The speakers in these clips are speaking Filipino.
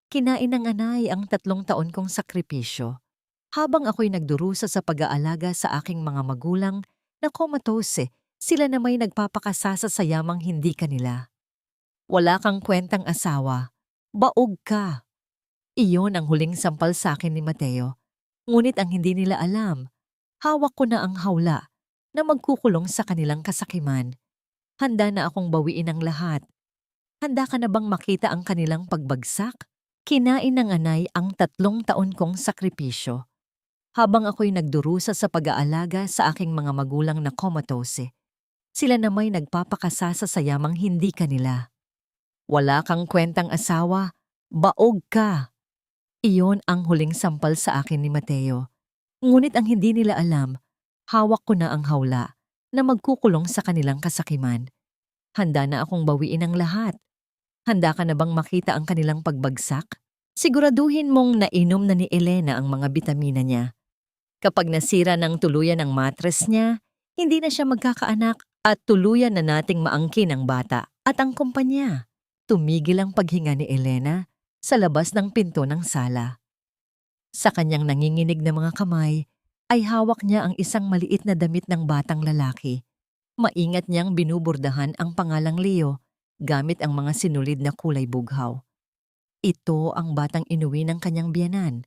Kinain ng anay ang 3 taon kong sakripisyo habang ako'y nagdurusa sa pag-aalaga sa aking mga magulang na komatose, sila na may nagpapakasasa sa yamang hindi kanila. Wala kang kwentang asawa, baog ka. Iyon ang huling sampal sa akin ni Mateo. Ngunit ang hindi nila alam, hawak ko na ang hawla na magkukulong sa kanilang kasakiman. Handa na akong bawiin ang lahat. Handa ka na bang makita ang kanilang pagbagsak? Kinain ng anay ang 3 taon kong sakripisyo habang ako'y nagdurusa sa pag-aalaga sa aking mga magulang na komatose. Sila na may nagpapakasasa sa yamang hindi kanila. Wala kang kwentang asawa, baog ka. Iyon ang huling sampal sa akin ni Mateo. Ngunit ang hindi nila alam, hawak ko na ang hawla na magkukulong sa kanilang kasakiman. Handa na akong bawiin ang lahat. Handa ka na bang makita ang kanilang pagbagsak? Siguraduhin mong nainom na ni Elena ang mga bitamina niya. Kapag nasira ng tuluyan ang matres niya, hindi na siya magkakaanak at tuluyan na nating maangkin ang bata at ang kumpanya. Tumigil ang paghinga ni Elena sa labas ng pinto ng sala. Sa kanyang nanginginig na mga kamay, ay hawak niya ang isang maliit na damit ng batang lalaki. Maingat niyang binubordahan ang pangalang Leo gamit ang mga sinulid na kulay bughaw. Ito ang batang inuwi ng kanyang biyenan,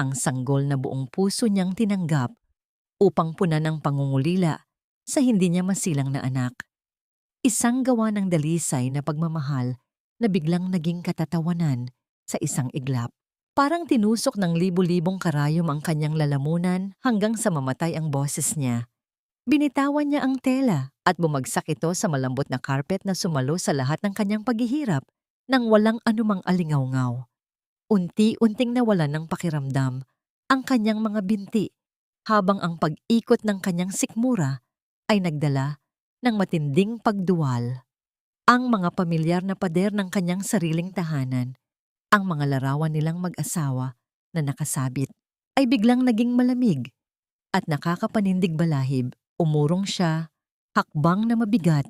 ang sanggol na buong puso niyang tinanggap upang punan ng pangungulila sa hindi niya masilang na anak. Isang gawa ng dalisay na pagmamahal na biglang naging katatawanan sa isang iglap. Parang tinusok ng libu-libong karayom ang kanyang lalamunan hanggang sa mamatay ang boses niya. Binitawan niya ang tela at bumagsak ito sa malambot na carpet na sumalo sa lahat ng kanyang paghihirap nang walang anumang alingawngaw. Unti-unting nawalan ng pakiramdam ang kanyang mga binti habang ang pag-ikot ng kanyang sikmura ay nagdala ng matinding pagduwal. Ang mga pamilyar na pader ng kanyang sariling tahanan, ang mga larawan nilang mag-asawa na nakasabit, ay biglang naging malamig at nakakapanindig balahib. Umurong siya, hakbang na mabigat,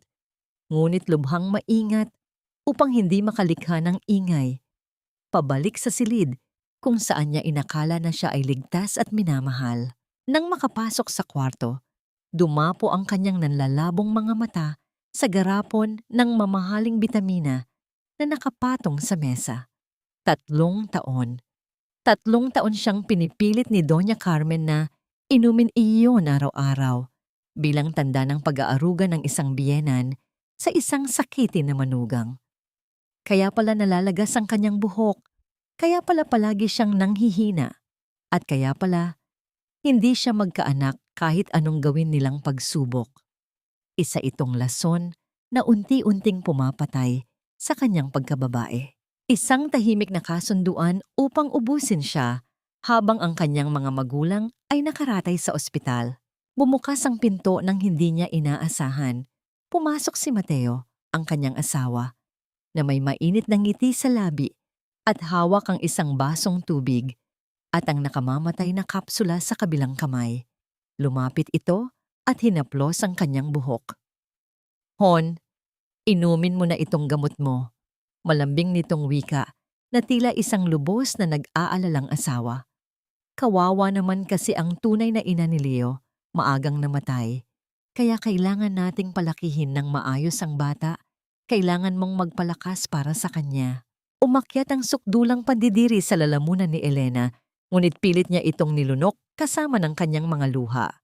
ngunit lubhang maingat upang hindi makalikha ng ingay. Pabalik sa silid kung saan niya inakala na siya ay ligtas at minamahal. Nang makapasok sa kwarto, dumapo ang kanyang nanlalabong mga mata sa garapon ng mamahaling bitamina na nakapatong sa mesa. 3 taon. 3 taon siyang pinipilit ni Doña Carmen na inumin iyon araw-araw bilang tanda ng pag-aaruga ng isang biyenan sa isang sakitin na manugang. Kaya pala nalalagas ang kanyang buhok, kaya pala palagi siyang nanghihina, at kaya pala hindi siya magkaanak kahit anong gawin nilang pagsubok. Isa itong lason na unti-unting pumapatay sa kanyang pagkababae. Isang tahimik na kasunduan upang ubusin siya habang ang kanyang mga magulang ay nakaratay sa ospital. Bumukas ang pinto nang hindi niya inaasahan. Pumasok si Mateo, ang kanyang asawa, na may mainit na ngiti sa labi at hawak ang isang basong tubig at ang nakamamatay na kapsula sa kabilang kamay. Lumapit ito at hinaplos ang kanyang buhok. Hon, inumin mo na itong gamot mo. Malambing nitong wika na tila isang lubos na nag-aalalang asawa. Kawawa naman kasi ang tunay na ina ni Leo, maagang namatay. Kaya kailangan nating palakihin ng maayos ang bata. Kailangan mong magpalakas para sa kanya. Umakyat ang sukdulang pandidiri sa lalamunan ni Elena, ngunit pilit niya itong nilunok kasama ng kanyang mga luha.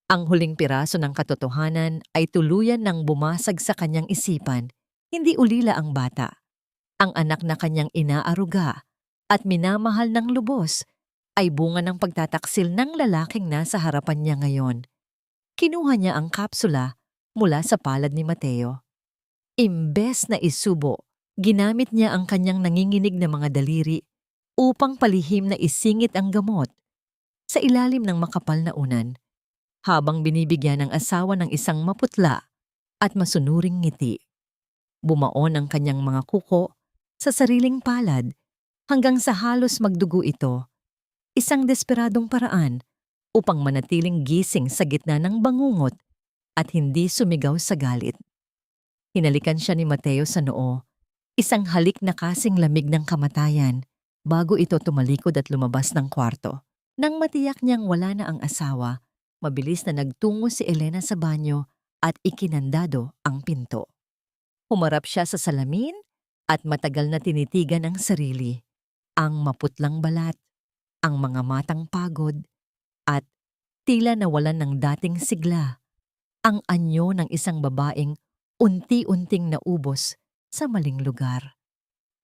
Ang huling piraso ng katotohanan ay tuluyan ng bumasag sa kanyang isipan, hindi ulila ang bata. Ang anak na kanyang inaaruga at minamahal ng lubos ay bunga ng pagtataksil ng lalaking nasa harapan niya ngayon. Kinuha niya ang kapsula mula sa palad ni Mateo. Imbes na isubo, ginamit niya ang kanyang nanginginig na mga daliri upang palihim na isingit ang gamot sa ilalim ng makapal na unan, habang binibigyan ng asawa ng isang maputla at masunuring ngiti. Bumaon ang kanyang mga kuko sa sariling palad hanggang sa halos magdugo ito, isang desperadong paraan upang manatiling gising sa gitna ng bangungot at hindi sumigaw sa galit. Hinalikan siya ni Mateo sa noo, isang halik na kasing lamig ng kamatayan bago ito tumalikod at lumabas ng kwarto. Nang matiyak niyang wala na ang asawa, mabilis na nagtungo si Elena sa banyo at ikinandado ang pinto. Humarap siya sa salamin at matagal na tinitigan ang sarili. Ang maputlang balat, ang mga matang pagod, at tila nawalan ng dating sigla. Ang anyo ng isang babaeng unti-unting naubos sa maling lugar.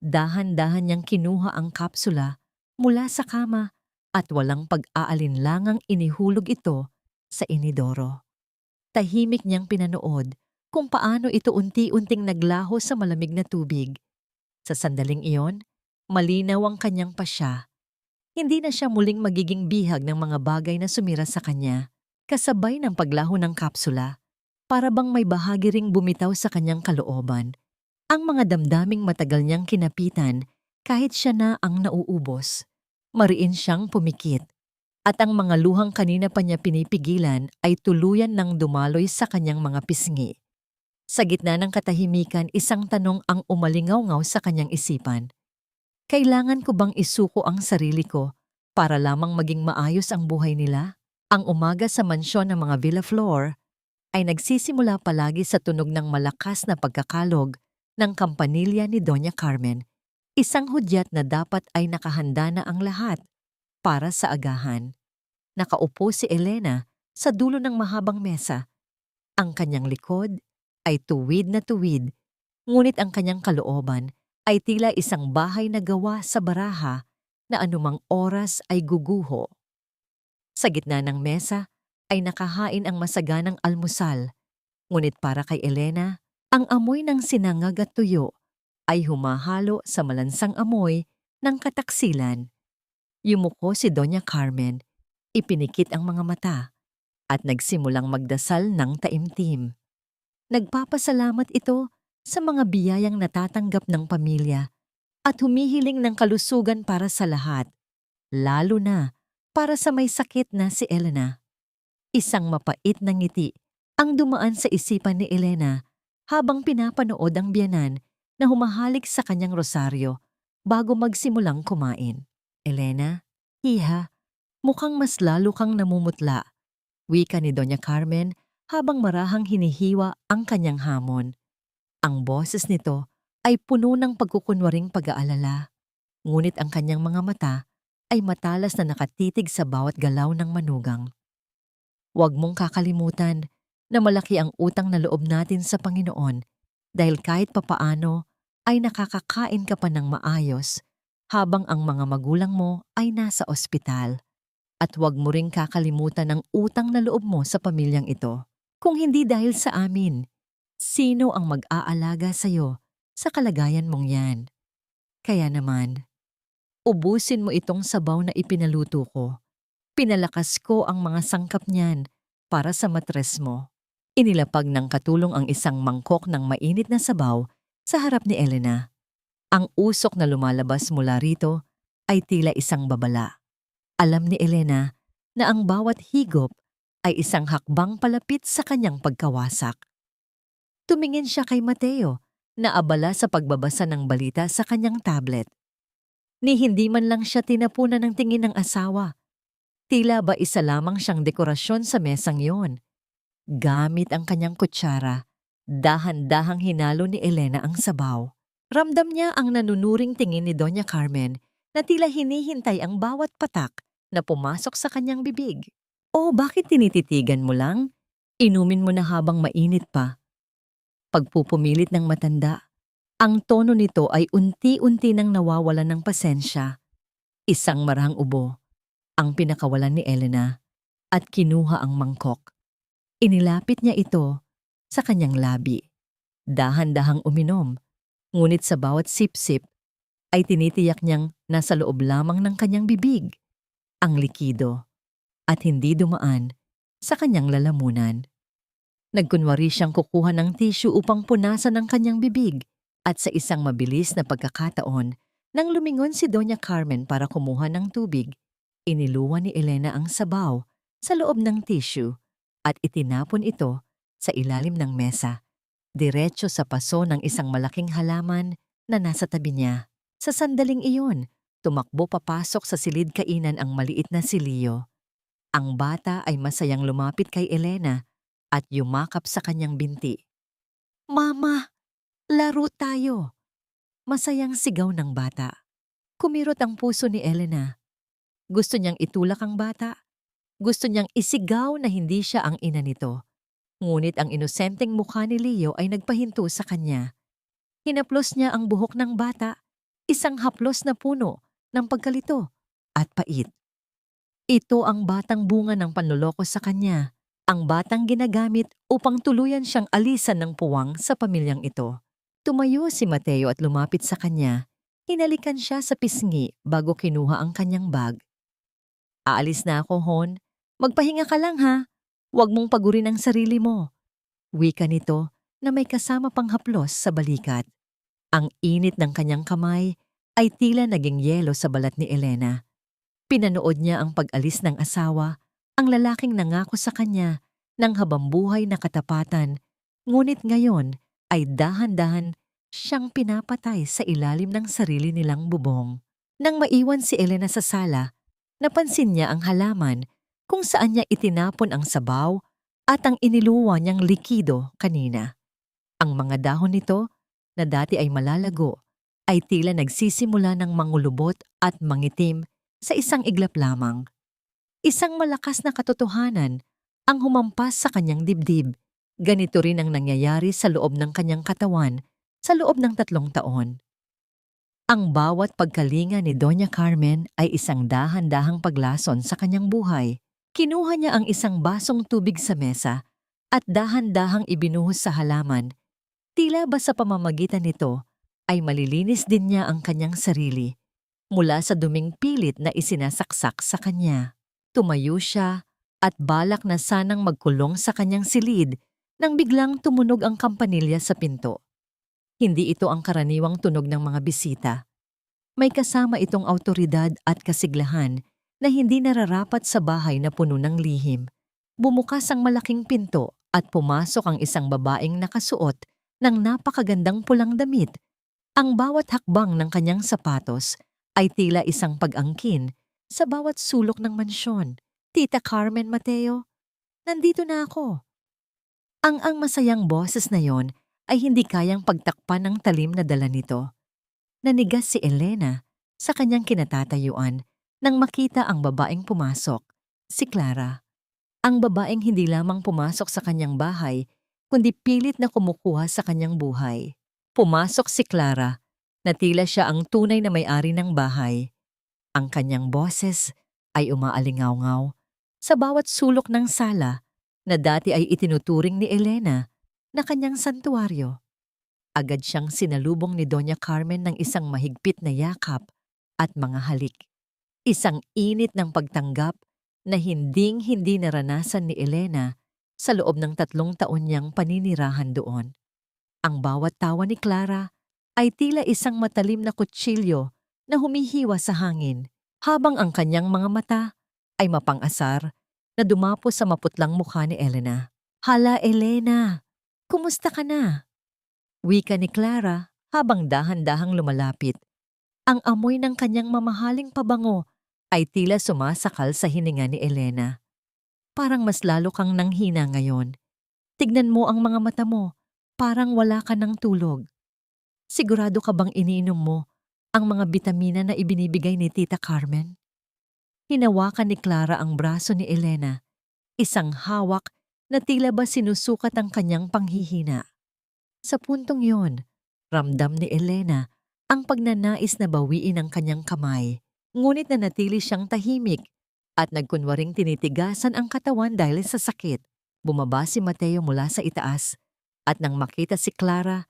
Dahan-dahan niyang kinuha ang kapsula mula sa kama at walang pag-aalinlangang inihulog ito sa inidoro. Tahimik niyang pinanood kung paano ito unti-unting naglaho sa malamig na tubig. Sa sandaling iyon, malinaw ang kanyang pasya. Hindi na siya muling magiging bihag ng mga bagay na sumira sa kanya, kasabay ng paglaho ng kapsula. Para bang may bahagi ring bumitaw sa kanyang kalooban. Ang mga damdaming matagal niyang kinapitan kahit siya na ang nauubos. Mariin siyang pumikit. At ang mga luhang kanina pa niya pinipigilan ay tuluyan ng dumaloy sa kanyang mga pisngi. Sa gitna ng katahimikan, isang tanong ang umalingaw-ngaw sa kanyang isipan. Kailangan ko bang isuko ang sarili ko para lamang maging maayos ang buhay nila? Ang umaga sa mansyon ng mga Villa Flor ay nagsisimula palagi sa tunog ng malakas na pagkakalog ng kampanilya ni Doña Carmen, isang hudyat na dapat ay nakahanda na ang lahat para sa agahan. Nakaupo si Elena sa dulo ng mahabang mesa. Ang kanyang likod ay tuwid na tuwid, ngunit ang kanyang kalooban ay tila isang bahay na gawa sa baraha na anumang oras ay guguho. Sa gitna ng mesa ay nakahain ang masaganang almusal, ngunit para kay Elena, ang amoy ng sinangag at tuyo ay humahalo sa malansang amoy ng kataksilan. Yumuko si Doña Carmen, ipinikit ang mga mata, at nagsimulang magdasal ng taimtim. Nagpapasalamat ito sa mga biyayang natatanggap ng pamilya at humihiling ng kalusugan para sa lahat, lalo na para sa may sakit na si Elena. Isang mapait na ngiti ang dumaan sa isipan ni Elena habang pinapanood ang biyanan na humahalik sa kanyang rosaryo bago magsimulang kumain. Elena, iha, mukhang mas lalo kang namumutla, wika ni Doña Carmen habang marahang hinihiwa ang kanyang hamon. Ang boses nito ay puno ng pagkukunwaring pag-aalala, ngunit ang kanyang mga mata ay matalas na nakatitig sa bawat galaw ng manugang. Huwag mong kakalimutan na malaki ang utang na loob natin sa Panginoon dahil kahit papaano ay nakakakain ka pa ng maayos habang ang mga magulang mo ay nasa ospital. At huwag mo ring kakalimutan ang utang na loob mo sa pamilyang ito. Kung hindi dahil sa amin, sino ang mag-aalaga sa'yo sa kalagayan mong yan? Kaya naman, ubusin mo itong sabaw na ipinaluto ko. Pinalakas ko ang mga sangkap niyan para sa matres mo. Inilapag ng katulong ang isang mangkok ng mainit na sabaw sa harap ni Elena. Ang usok na lumalabas mula rito ay tila isang babala. Alam ni Elena na ang bawat higop ay isang hakbang palapit sa kanyang pagkawasak. Tumingin siya kay Mateo na abala sa pagbabasa ng balita sa kanyang tablet. Ni hindi man lang siya tinapunan ng tingin ng asawa. Tila ba isa lamang siyang dekorasyon sa mesang yon. Gamit ang kanyang kutsara, dahan-dahang hinalo ni Elena ang sabaw. Ramdam niya ang nanunuring tingin ni Doña Carmen na tila hinihintay ang bawat patak na pumasok sa kanyang bibig. O bakit tinititigan mo lang? Inumin mo na habang mainit pa. Pagpupumilit ng matanda, ang tono nito ay unti-unti nang nawawalan ng pasensya. Isang marahang ubo ang pinakawalan ni Elena at kinuha ang mangkok. Inilapit niya ito sa kanyang labi. Dahan-dahang uminom, ngunit sa bawat sip-sip ay tinitiyak niyang nasa loob lamang ng kanyang bibig ang likido at hindi dumaan sa kanyang lalamunan. Nagkunwari siyang kukuha ng tissue upang punasan ang kanyang bibig at sa isang mabilis na pagkakataon nang lumingon si Doña Carmen para kumuha ng tubig, iniluwan ni Elena ang sabaw sa loob ng tissue at itinapon ito sa ilalim ng mesa, diretso sa paso ng isang malaking halaman na nasa tabi niya. Sa sandaling iyon, Tumakbo papasok sa silid kainan ang maliit na si Leo. Ang bata ay masayang lumapit kay Elena at yumakap sa kanyang binti. "Mama, laro tayo!" Masayang sigaw ng bata. Kumirot ang puso ni Elena. Gusto niyang itulak ang bata. Gusto niyang isigaw na hindi siya ang ina nito. Ngunit ang inosenteng mukha ni Leo ay nagpahinto sa kanya. Hinaplos niya ang buhok ng bata, isang haplos na puno ng pagkalito at pait. Ito ang batang bunga ng panloloko sa kanya, ang batang ginagamit upang tuluyan siyang alisan ng puwang sa pamilyang ito. Tumayo si Mateo at lumapit sa kanya. Hinalikan siya sa pisngi bago kinuha ang kanyang bag. "Aalis na ako, Hon. Magpahinga ka lang ha. Huwag mong pagurin ang sarili mo." Wika nito na may kasama pang haplos sa balikat. Ang init ng kanyang kamay ay tila naging yelo sa balat ni Elena. Pinanood niya ang pag-alis ng asawa, ang lalaking nangako sa kanya ng habambuhay na katapatan, ngunit ngayon ay dahan-dahan siyang pinapatay sa ilalim ng sarili nilang bubong. Nang maiwan si Elena sa sala, napansin niya ang halaman kung saan niya itinapon ang sabaw at ang iniluwa niyang likido kanina. Ang mga dahon nito, na dati ay malalago, ay tila nagsisimula ng mangulubot at mangitim sa isang iglap lamang. Isang malakas na katotohanan ang humampas sa kanyang dibdib. Ganito rin ang nangyayari sa loob ng kanyang katawan sa loob ng 3 taon. Ang bawat pagkalinga ni Doña Carmen ay isang dahan-dahang paglason sa kanyang buhay. Kinuha niya ang isang basong tubig sa mesa at dahan-dahang ibinuhos sa halaman. Tila ba sa pamamagitan nito ay malilinis din niya ang kanyang sarili mula sa duming pilit na isinasaksak sa kanya. Tumayo siya at balak na sanang magkulong sa kanyang silid nang biglang tumunog ang kampanilya sa pinto. Hindi ito ang karaniwang tunog ng mga bisita. May kasama itong awtoridad at kasiglahan na hindi nararapat sa bahay na puno ng lihim. Bumukas ang malaking pinto at pumasok ang isang babaeng nakasuot ng napakagandang pulang damit. Ang bawat hakbang ng kanyang sapatos ay tila isang pag-angkin sa bawat sulok ng mansyon. "Tita Carmen, Mateo, nandito na ako." Ang masayang boses na yon ay hindi kayang pagtakpan ng talim na dala nito. Nanigas si Elena sa kanyang kinatatayuan nang makita ang babaeng pumasok, si Clara. Ang babaeng hindi lamang pumasok sa kanyang bahay, kundi pilit na kumukuha sa kanyang buhay. Pumasok si Clara, na tila siya ang tunay na may-ari ng bahay. Ang kanyang boses ay umaalingaw-ngaw sa bawat sulok ng sala na dati ay itinuturing ni Elena na kanyang santuaryo. Agad siyang sinalubong ni Doña Carmen ng isang mahigpit na yakap at mga halik. Isang init ng pagtanggap na hinding-hindi naranasan ni Elena sa loob ng 3 taon niyang paninirahan doon. Ang bawat tawa ni Clara ay tila isang matalim na kutsilyo na humihiwa sa hangin, habang ang kanyang mga mata ay mapang-asar na dumapo sa maputlang mukha ni Elena. "Hala, Elena, kumusta ka na?" Wika ni Clara habang dahan-dahang lumalapit. Ang amoy ng kanyang mamahaling pabango ay tila sumasakal sa hininga ni Elena. "Parang mas lalo kang nanghina ngayon. Tignan mo ang mga mata mo, parang wala ka ng tulog. Sigurado ka bang iniinom mo ang mga bitamina na ibinibigay ni Tita Carmen?" Hinawakan ni Clara ang braso ni Elena, isang hawak na tila ba sinusukat ang kanyang panghihina. Sa puntong yon, ramdam ni Elena ang pagnanais na bawiin ang kanyang kamay, ngunit nanatili siyang tahimik at nagkunwaring tinitigasan ang katawan dahil sa sakit. Bumaba si Mateo mula sa itaas at nang makita si Clara,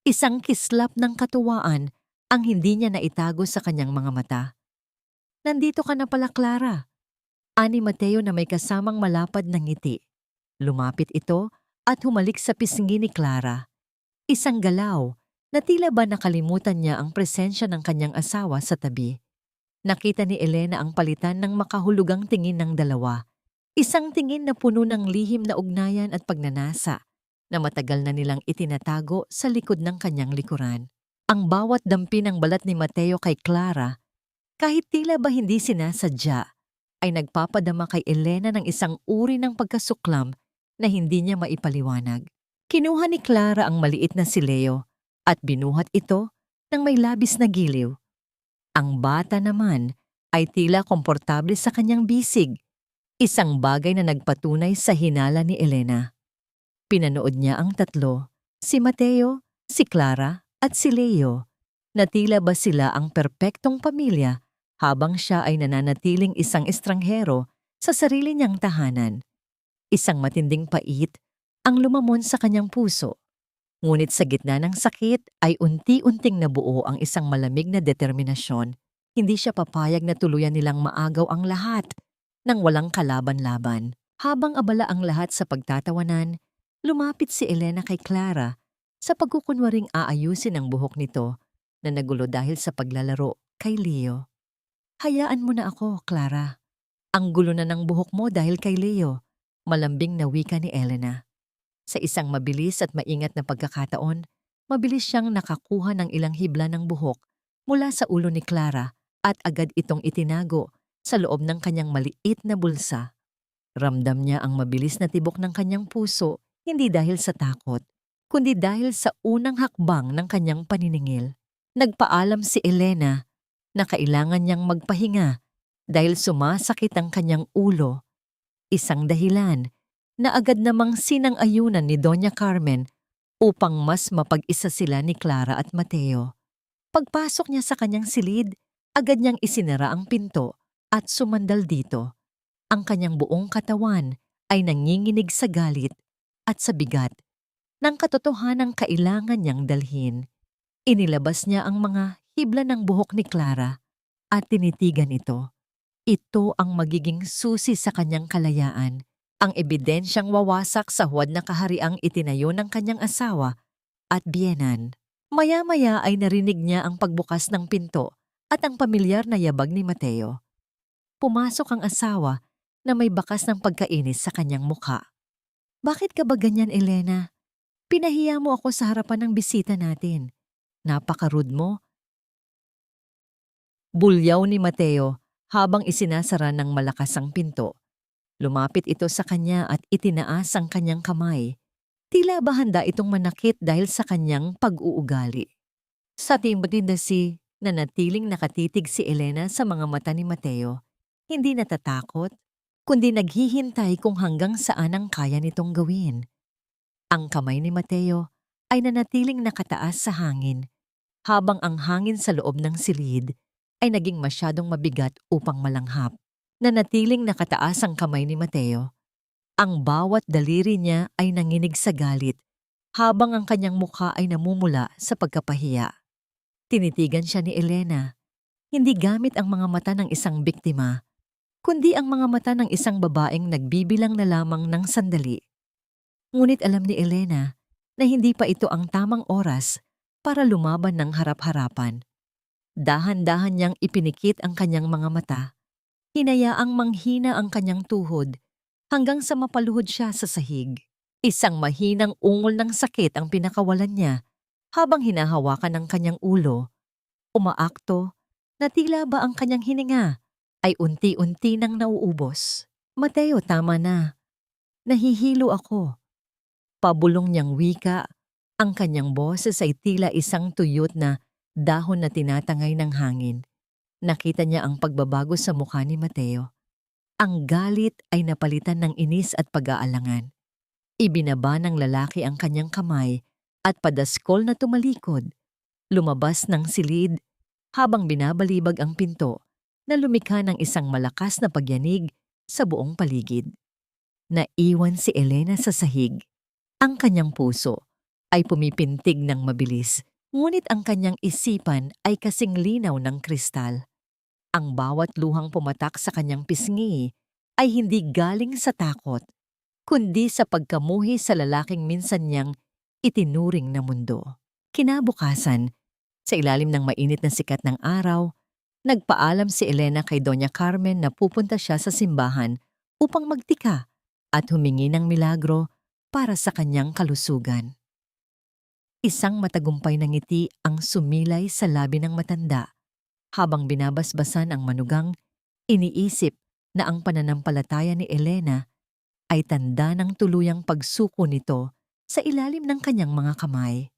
isang kislap ng katuwaan ang hindi niya naitago sa kanyang mga mata. "Nandito ka na pala, Clara," ani Mateo na may kasamang malapad na ngiti. Lumapit ito at humalik sa pisngi ni Clara. Isang galaw na tila ba nakalimutan niya ang presensya ng kanyang asawa sa tabi. Nakita ni Elena ang palitan ng makahulugang tingin ng dalawa. Isang tingin na puno ng lihim na ugnayan at pagnanasa na matagal na nilang itinatago sa likod ng kanyang likuran. Ang bawat dampi ng balat ni Mateo kay Clara Kahit tila ba hindi sinasadya, ay nagpapadama kay Elena ng isang uri ng pagkasuklam na hindi niya maipaliwanag. Kinuha ni Clara ang maliit na si Leo at binuhat ito ng may labis na giliw. Ang bata naman ay tila komportable sa kanyang bisig, isang bagay na nagpatunay sa hinala ni Elena. Pinanood niya ang tatlo, si Mateo, si Clara at si Leo, na tila ba sila ang perpektong pamilya habang siya ay nananatiling isang estranghero sa sarili niyang tahanan. Isang matinding pait ang lumamon sa kanyang puso. Ngunit sa gitna ng sakit ay unti-unting nabuo ang isang malamig na determinasyon. Hindi siya papayag na tuluyan nilang maagaw ang lahat nang walang kalaban-laban. Habang abala ang lahat sa pagtatawanan, lumapit si Elena kay Clara sa pagkukunwaring aayusin ang buhok nito na nagulo dahil sa paglalaro kay Leo. Hayaan mo na ako, Clara. Ang gulo na ng buhok mo dahil kay Leo, malambing na wika ni Elena. Sa isang mabilis at maingat na pagkakataon, mabilis siyang nakakuha ng ilang hibla ng buhok mula sa ulo ni Clara at agad itong itinago sa loob ng kanyang maliit na bulsa. Ramdam niya ang mabilis na tibok ng kanyang puso, hindi dahil sa takot, kundi dahil sa unang hakbang ng kanyang paniningil. Nagpaalam si Elena na kailangan niyang magpahinga dahil sumasakit ang kanyang ulo. Isang dahilan na agad namang sinang-ayunan ni Doña Carmen upang mas mapag-isa sila ni Clara at Mateo. Pagpasok niya sa kanyang silid, agad niyang isinara ang pinto at sumandal dito. Ang kanyang buong katawan ay nanginginig sa galit at sa bigat ng katotohanang kailangan niyang dalhin. Inilabas niya ang mga hibla ng buhok ni Clara at tinitigan ito. Ito ang magiging susi sa kanyang kalayaan, ang ebidensyang wawasak sa huwad na kahariang itinayo ng kanyang asawa at biyenan. Maya-maya ay narinig niya ang pagbukas ng pinto at ang pamilyar na yabag ni Mateo. Pumasok ang asawa na may bakas ng pagkainis sa kanyang mukha. Bakit ka ba ganyan, Elena? Pinahiya mo ako sa harapan ng bisita natin. Napaka-rude mo. Bulyaw ni Mateo habang isinasara ng malakas ang pinto. Lumapit ito sa kanya at itinaas ang kanyang kamay. Tila ba handa itong manakit dahil sa kanyang pag-uugali. Sa timbre-si na natiling nakatitig si Elena sa mga mata ni Mateo. Hindi natatakot, kundi naghihintay kung hanggang saan ang kaya nitong gawin. Ang kamay ni Mateo ay nanatiling nakataas sa hangin, habang ang hangin sa loob ng silid ay naging masyadong mabigat upang malanghap. Nanatiling nakataas ang kamay ni Mateo. Ang bawat daliri niya ay nanginig sa galit, habang ang kanyang mukha ay namumula sa pagkapahiya. Tinitigan siya ni Elena, hindi gamit ang mga mata ng isang biktima, kundi ang mga mata ng isang babaeng nagbibilang na lamang ng sandali. Ngunit alam ni Elena na hindi pa ito ang tamang oras para lumaban ng harap-harapan. Dahan-dahan niyang ipinikit ang kanyang mga mata. Hinayaang manghina ang kanyang tuhod hanggang sa mapaluhod siya sa sahig. Isang mahinang ungol ng sakit ang pinakawalan niya habang hinahawakan ang kanyang ulo. Umaakto na tila ba ang kanyang hininga ay unti-unti nang nauubos. Mateo, tama na. Nahihilo ako. Pabulong niyang wika, ang kanyang boses ay tila isang tuyot na dahon na tinatangay ng hangin. Nakita niya ang pagbabago sa mukha ni Mateo. Ang galit ay napalitan ng inis at pag-aalangan. Ibinaba ng lalaki ang kanyang kamay at padaskol na tumalikod. Lumabas ng silid habang binabalibag ang pinto na lumikha ng isang malakas na pagyanig sa buong paligid. Naiwan si Elena sa sahig. Ang kanyang puso ay pumipintig ng mabilis, ngunit ang kanyang isipan ay kasing linaw ng kristal. Ang bawat luhang pumatak sa kanyang pisngi ay hindi galing sa takot, kundi sa pagkamuhi sa lalaking minsan niyang itinuring na mundo. Kinabukasan, sa ilalim ng mainit na sikat ng araw, nagpaalam si Elena kay Doña Carmen na pupunta siya sa simbahan upang magtika at humingi ng milagro para sa kanyang kalusugan. Isang matagumpay na ngiti ang sumilay sa labi ng matanda Habang binabasbasan ang manugang, iniisip na ang pananampalataya ni Elena ay tanda ng tuluyang pagsuko nito sa ilalim ng kanyang mga kamay.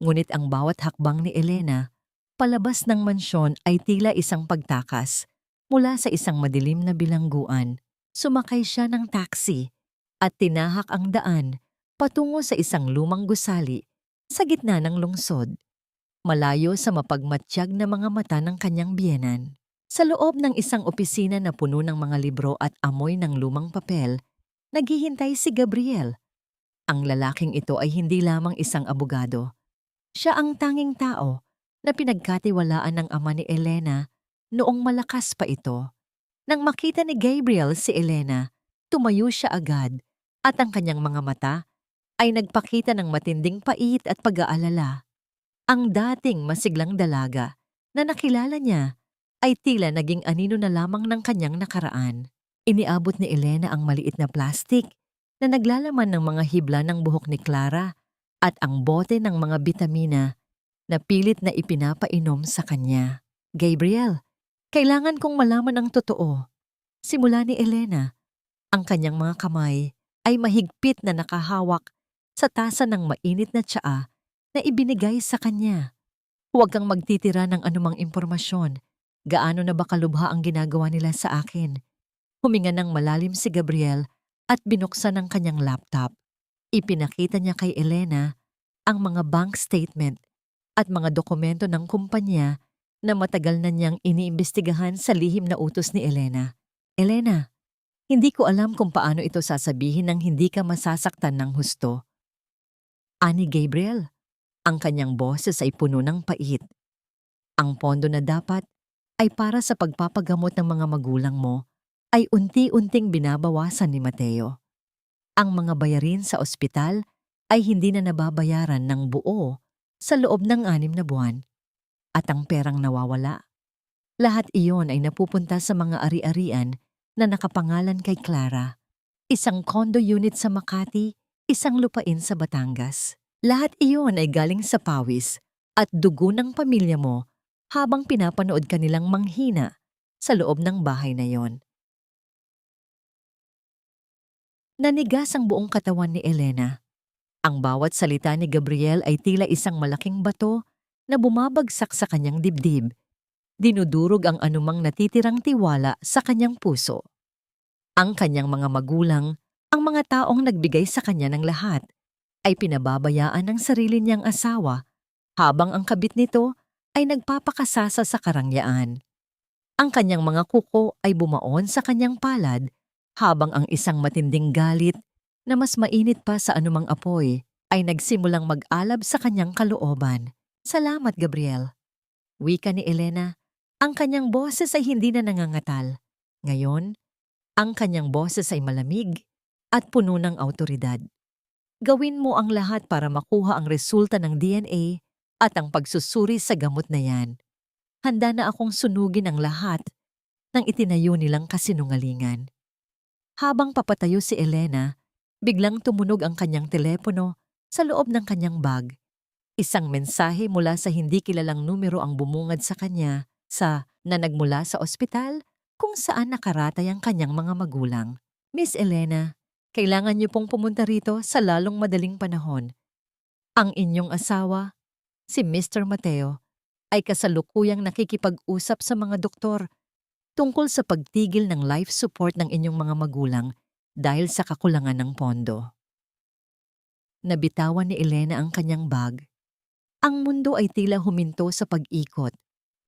Ngunit ang bawat hakbang ni Elena palabas ng mansyon ay tila isang pagtakas. Mula sa isang madilim na bilangguan, sumakay siya ng taxi at tinahak ang daan patungo sa isang lumang gusali sa gitna ng lungsod, malayo sa mapagmatsyag na mga mata ng kanyang biyenan. Sa loob ng isang opisina na puno ng mga libro at amoy ng lumang papel, naghihintay si Gabriel. Ang lalaking ito ay hindi lamang isang abogado. Siya ang tanging tao na pinagkatiwalaan ng ama ni Elena noong malakas pa ito. Nang makita ni Gabriel si Elena, tumayo siya agad at ang kanyang mga mata ay nagpakita ng matinding pait at pag-aalala. Ang dating masiglang dalaga na nakilala niya ay tila naging anino na lamang ng kanyang nakaraan. Iniabot ni Elena ang maliit na plastik na naglalaman ng mga hibla ng buhok ni Clara at ang bote ng mga bitamina na pilit na ipinapainom sa kanya. Gabriel, kailangan kong malaman ang totoo. Simula ni Elena, ang kanyang mga kamay ay mahigpit na nakahawak sa tasa ng mainit na tsaa na ibinigay sa kanya. Huwag kang magtitira ng anumang impormasyon. Gaano na ba kalubha ang ginagawa nila sa akin? Huminga ng malalim si Gabriel at binuksan ang kanyang laptop. Ipinakita niya kay Elena ang mga bank statement at mga dokumento ng kumpanya na matagal na niyang iniimbestigahan sa lihim na utos ni Elena. Elena, hindi ko alam kung paano ito sasabihin nang hindi ka masasaktan ng husto. Ani Gabriel, ang kanyang boses ay puno ng pait. Ang pondo na dapat ay para sa pagpapagamot ng mga magulang mo ay unti-unting binabawasan ni Mateo. Ang mga bayarin sa ospital ay hindi na nababayaran ng buo sa loob ng 6 na buwan. At ang perang nawawala, lahat iyon ay napupunta sa mga ari-arian na nakapangalan kay Clara. Isang condo unit sa Makati, isang lupain sa Batangas. Lahat iyon ay galing sa pawis at dugo ng pamilya mo habang pinapanood ka nilang manghina sa loob ng bahay na yon. Nanigas ang buong katawan ni Elena. Ang bawat salita ni Gabriel ay tila isang malaking bato na bumabagsak sa kanyang dibdib. Dinudurog ang anumang natitirang tiwala sa kanyang puso. Ang kanyang mga magulang, ang mga taong nagbigay sa kanya ng lahat, ay pinababayaan ng sarili niyang asawa habang ang kabit nito ay nagpapakasasa sa karangyaan. Ang kanyang mga kuko ay bumaon sa kanyang palad habang ang isang matinding galit na mas mainit pa sa anumang apoy ay nagsimulang mag-alab sa kanyang kalooban. Salamat, Gabriel. Wika ni Elena, ang kanyang boses ay hindi na nangangatal. Ngayon, ang kanyang boses ay malamig at puno ng awtoridad. Gawin mo ang lahat para makuha ang resulta ng DNA at ang pagsusuri sa gamot na yan. Handa na akong sunugin ang lahat ng itinayo nilang kasinungalingan. Habang papatayo si Elena, biglang tumunog ang kanyang telepono sa loob ng kanyang bag. Isang mensahe mula sa hindi kilalang numero ang bumungad sa kanya na nagmula sa ospital kung saan nakaratay ang kanyang mga magulang. Miss Elena, kailangan niyo pong pumunta rito sa lalong madaling panahon. Ang inyong asawa, si Mr. Mateo, ay kasalukuyang nakikipag-usap sa mga doktor tungkol sa pagtigil ng life support ng inyong mga magulang dahil sa kakulangan ng pondo. Nabitawan ni Elena ang kanyang bag. Ang mundo ay tila huminto sa pag-ikot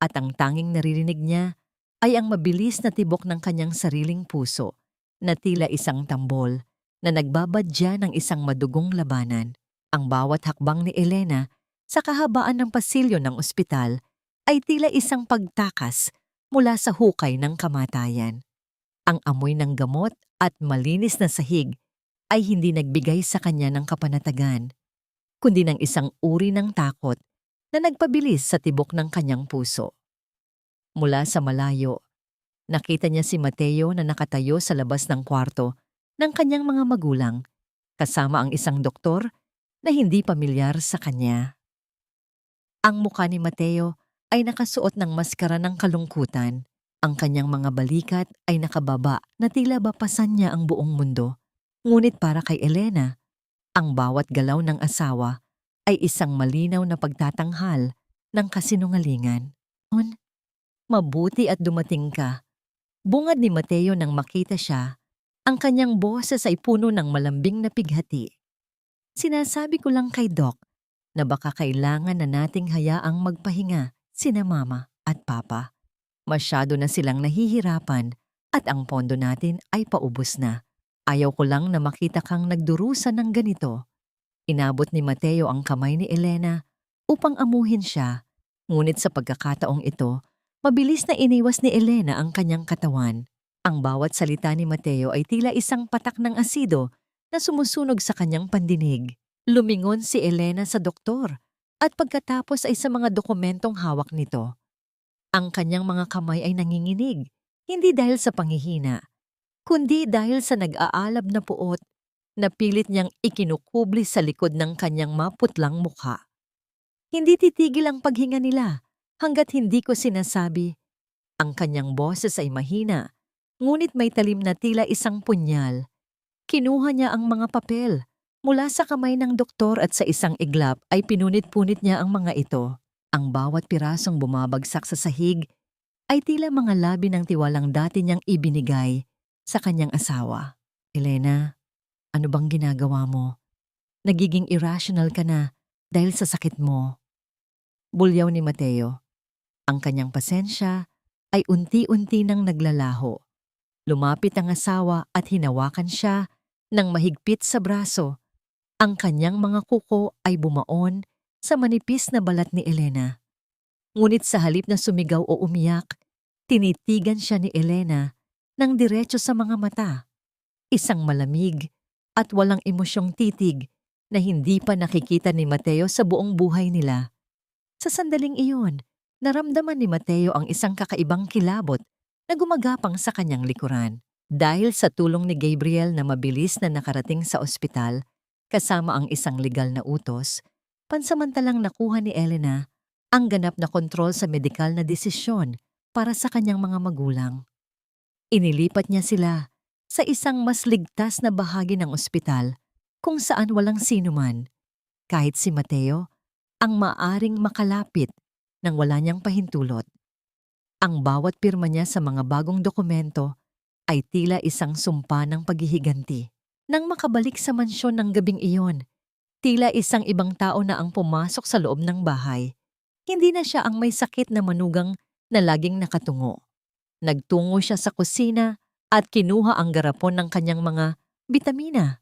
at ang tanging naririnig niya ay ang mabilis na tibok ng kanyang sariling puso na tila isang tambol na nagbabadya ng isang madugong labanan. Ang bawat hakbang ni Elena sa kahabaan ng pasilyo ng ospital ay tila isang pagtakas mula sa hukay ng kamatayan. Ang amoy ng gamot at malinis na sahig ay hindi nagbigay sa kanya ng kapanatagan, kundi ng isang uri ng takot na nagpabilis sa tibok ng kanyang puso. Mula sa malayo, nakita niya si Mateo na nakatayo sa labas ng kwarto ng kanyang mga magulang, kasama ang isang doktor na hindi pamilyar sa kanya. Ang mukha ni Mateo ay nakasuot ng maskara ng kalungkutan. Ang kanyang mga balikat ay nakababa na tila bapasan niya ang buong mundo. Ngunit para kay Elena, ang bawat galaw ng asawa ay isang malinaw na pagtatanghal ng kasinungalingan. Mabuti at dumating ka. Bungad ni Mateo nang makita siya. Ang kanyang boses ay puno ng malambing na pighati. Sinasabi ko lang kay Doc na baka kailangan na nating hayaang magpahinga sina Mama at Papa. Masyado na silang nahihirapan at ang pondo natin ay paubos na. Ayaw ko lang na makita kang nagdurusa ng ganito. Inabot ni Mateo ang kamay ni Elena upang amuhin siya. Ngunit sa pagkakataong ito, mabilis na iniwas ni Elena ang kanyang katawan. Ang bawat salita ni Mateo ay tila isang patak ng asido na sumusunog sa kanyang pandinig. Lumingon si Elena sa doktor at pagkatapos ay sa mga dokumentong hawak nito. Ang kanyang mga kamay ay nanginginig, hindi dahil sa panghihina, kundi dahil sa nag-aalab na puot na pilit niyang ikinukubli sa likod ng kanyang maputlang mukha. Hindi titigil ang paghinga nila hanggat hindi ko sinasabi. Ang kanyang boses ay mahina, ngunit may talim na tila isang punyal. Kinuha niya ang mga papel mula sa kamay ng doktor at sa isang iglap ay pinunit-punit niya ang mga ito. Ang bawat pirasong bumabagsak sa sahig ay tila mga labi ng tiwalang dati niyang ibinigay sa kanyang asawa. Elena, ano bang ginagawa mo? Nagiging irrational ka na dahil sa sakit mo. Bulyaw ni Mateo. Ang kanyang pasensya ay unti-unti nang naglalaho. Lumapit ang asawa at hinawakan siya ng mahigpit sa braso. Ang kanyang mga kuko ay bumaon sa manipis na balat ni Elena. Ngunit sa halip na sumigaw o umiyak, tinitigan siya ni Elena ng diretso sa mga mata. Isang malamig at walang emosyong titig na hindi pa nakikita ni Mateo sa buong buhay nila. Sa sandaling iyon, naramdaman ni Mateo ang isang kakaibang kilabot na gumagapang sa kanyang likuran. Dahil sa tulong ni Gabriel na mabilis na nakarating sa ospital, kasama ang isang legal na utos, pansamantalang nakuha ni Elena ang ganap na kontrol sa medikal na desisyon para sa kanyang mga magulang. Inilipat niya sila sa isang mas ligtas na bahagi ng ospital kung saan walang sinuman, kahit si Mateo, ang maaring makalapit nang wala niyang pahintulot. Ang bawat pirma niya sa mga bagong dokumento ay tila isang sumpa ng paghihiganti. Nang makabalik sa mansyon ng gabing iyon, tila isang ibang tao na ang pumasok sa loob ng bahay. Hindi na siya ang may sakit na manugang na laging nakatungo. Nagtungo siya sa kusina at kinuha ang garapon ng kanyang mga bitamina.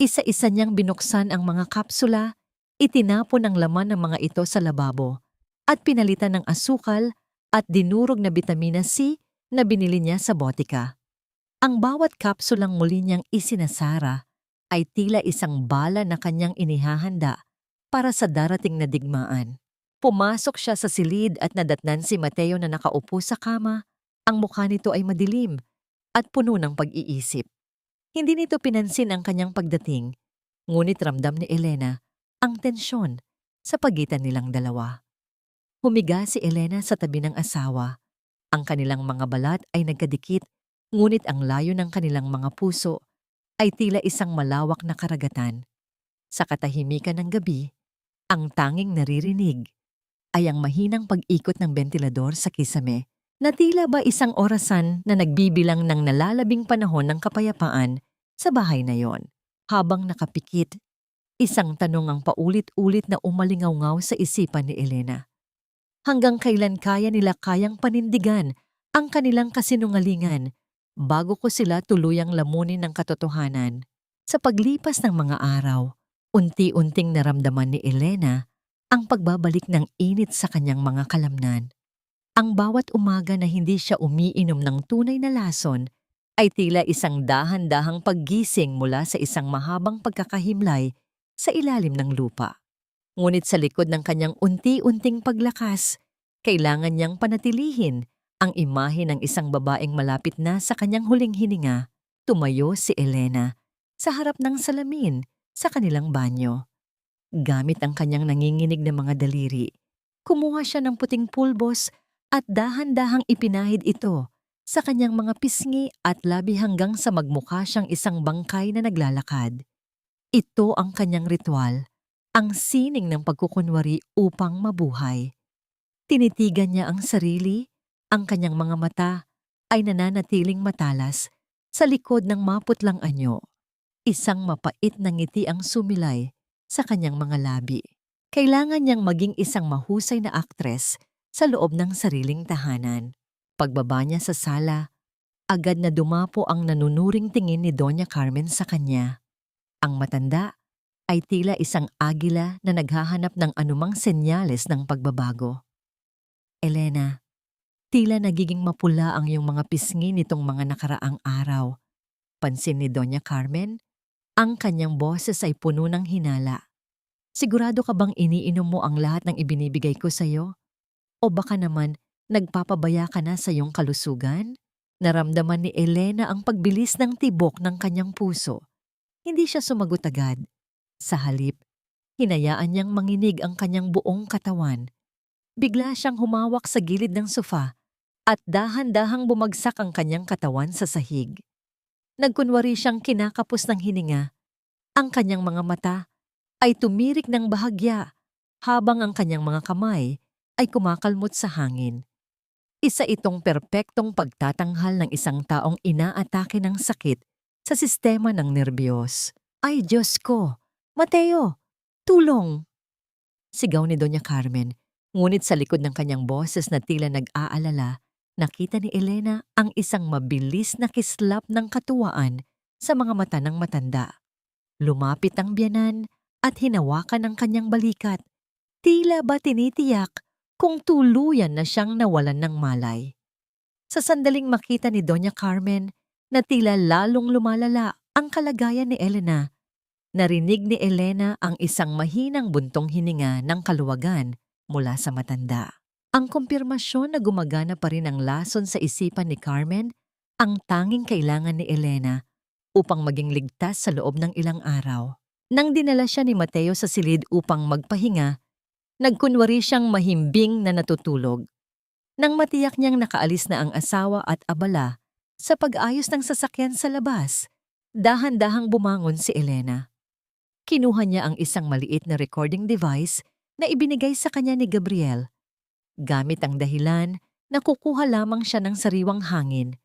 Isa-isa niyang binuksan ang mga kapsula, itinapon ang laman ng mga ito sa lababo at pinalitan ng asukal at dinurog na bitamina C na binili niya sa botika. Ang bawat kapsulang muli niyang isinasara ay tila isang bala na kanyang inihahanda para sa darating na digmaan. Pumasok siya sa silid at nadatnan si Mateo na nakaupo sa kama. Ang mukha nito ay madilim at puno ng pag-iisip. Hindi nito pinansin ang kanyang pagdating, ngunit ramdam ni Elena ang tensyon sa pagitan nilang dalawa. Humiga si Elena sa tabi ng asawa. Ang kanilang mga balat ay nagkadikit, ngunit ang layo ng kanilang mga puso ay tila isang malawak na karagatan. Sa katahimikan ng gabi, ang tanging naririnig ay ang mahinang pag-ikot ng bentilador sa kisame na tila ba isang orasan na nagbibilang ng nalalabing panahon ng kapayapaan sa bahay na yon. Habang nakapikit, isang tanong ang paulit-ulit na umalingaw-ngaw sa isipan ni Elena. Hanggang kailan kaya nila kayang panindigan ang kanilang kasinungalingan bago ko sila tuluyang lamunin ng katotohanan? Sa paglipas ng mga araw, unti-unting naramdaman ni Elena ang pagbabalik ng init sa kanyang mga kalamnan. Ang bawat umaga na hindi siya umiinom ng tunay na lason ay tila isang dahan-dahang paggising mula sa isang mahabang pagkakahimlay sa ilalim ng lupa. Ngunit sa likod ng kanyang unti-unting paglakas, kailangan niyang panatilihin ang imahe ng isang babaeng malapit na sa kanyang huling hininga. Tumayo si Elena sa harap ng salamin sa kanilang banyo. Gamit ang kanyang nanginginig na mga daliri, Kumuha siya ng puting pulbos at dahan-dahang ipinahid ito sa kanyang mga pisngi at labi hanggang sa magmukha siyang isang bangkay na naglalakad. Ito ang kanyang ritual, ang sining ng pagkukunwari upang mabuhay. Tinitigan niya ang sarili, ang kanyang mga mata ay nananatiling matalas sa likod ng maputlang anyo. Isang mapait na ngiti ang sumilay sa kanyang mga labi. Kailangan niyang maging isang mahusay na aktres sa loob ng sariling tahanan. Pagbaba niya sa sala, agad na dumapo ang nanunuring tingin ni Doña Carmen sa kanya. Ang matanda ay tila isang agila na naghahanap ng anumang senyales ng pagbabago. Elena, tila nagiging mapula ang iyong mga pisngi nitong mga nakaraang araw. Pansin ni Doña Carmen, ang kanyang boses ay puno ng hinala. Sigurado ka bang iniinom mo ang lahat ng ibinibigay ko sa'yo? O baka naman nagpapabaya ka na sa iyong kalusugan? Naramdaman ni Elena ang pagbilis ng tibok ng kanyang puso. Hindi siya sumagot agad. Sa halip, hinayaan niyang manginig ang kanyang buong katawan. Bigla siyang humawak sa gilid ng sofa at dahan-dahang bumagsak ang kanyang katawan sa sahig. Nagkunwari siyang kinakapos ng hininga. Ang kanyang mga mata ay tumirik ng bahagya habang ang kanyang mga kamay ay kumakalmot sa hangin. Isa itong perpektong pagtatanghal ng isang taong inaatake ng sakit sa sistema ng nerbiyos. Ay Diyos ko! Mateo! Tulong! Sigaw ni Doña Carmen, ngunit sa likod ng kanyang boses na tila nag-aalala, nakita ni Elena ang isang mabilis na kislap ng katuwaan sa mga mata ng matanda. Lumapit ang biyanan at hinawakan ang kanyang balikat. Tila ba tinitiyak kung tuluyan na siyang nawalan ng malay. Sa sandaling makita ni Doña Carmen na tila lalong lumalala ang kalagayan ni Elena, narinig ni Elena ang isang mahinang buntong hininga ng kaluwagan mula sa matanda. Ang kumpirmasyon na gumagana pa rin ang lason sa isipan ni Carmen, ang tanging kailangan ni Elena upang maging ligtas sa loob ng ilang araw. Nang dinala siya ni Mateo sa silid upang magpahinga, nagkunwari siyang mahimbing na natutulog. Nang matiyak niyang nakaalis na ang asawa at abala sa pag-ayos ng sasakyan sa labas, dahan-dahang bumangon si Elena. Kinuha niya ang isang maliit na recording device na ibinigay sa kanya ni Gabriel. Gamit ang dahilan na kukuha lamang siya ng sariwang hangin,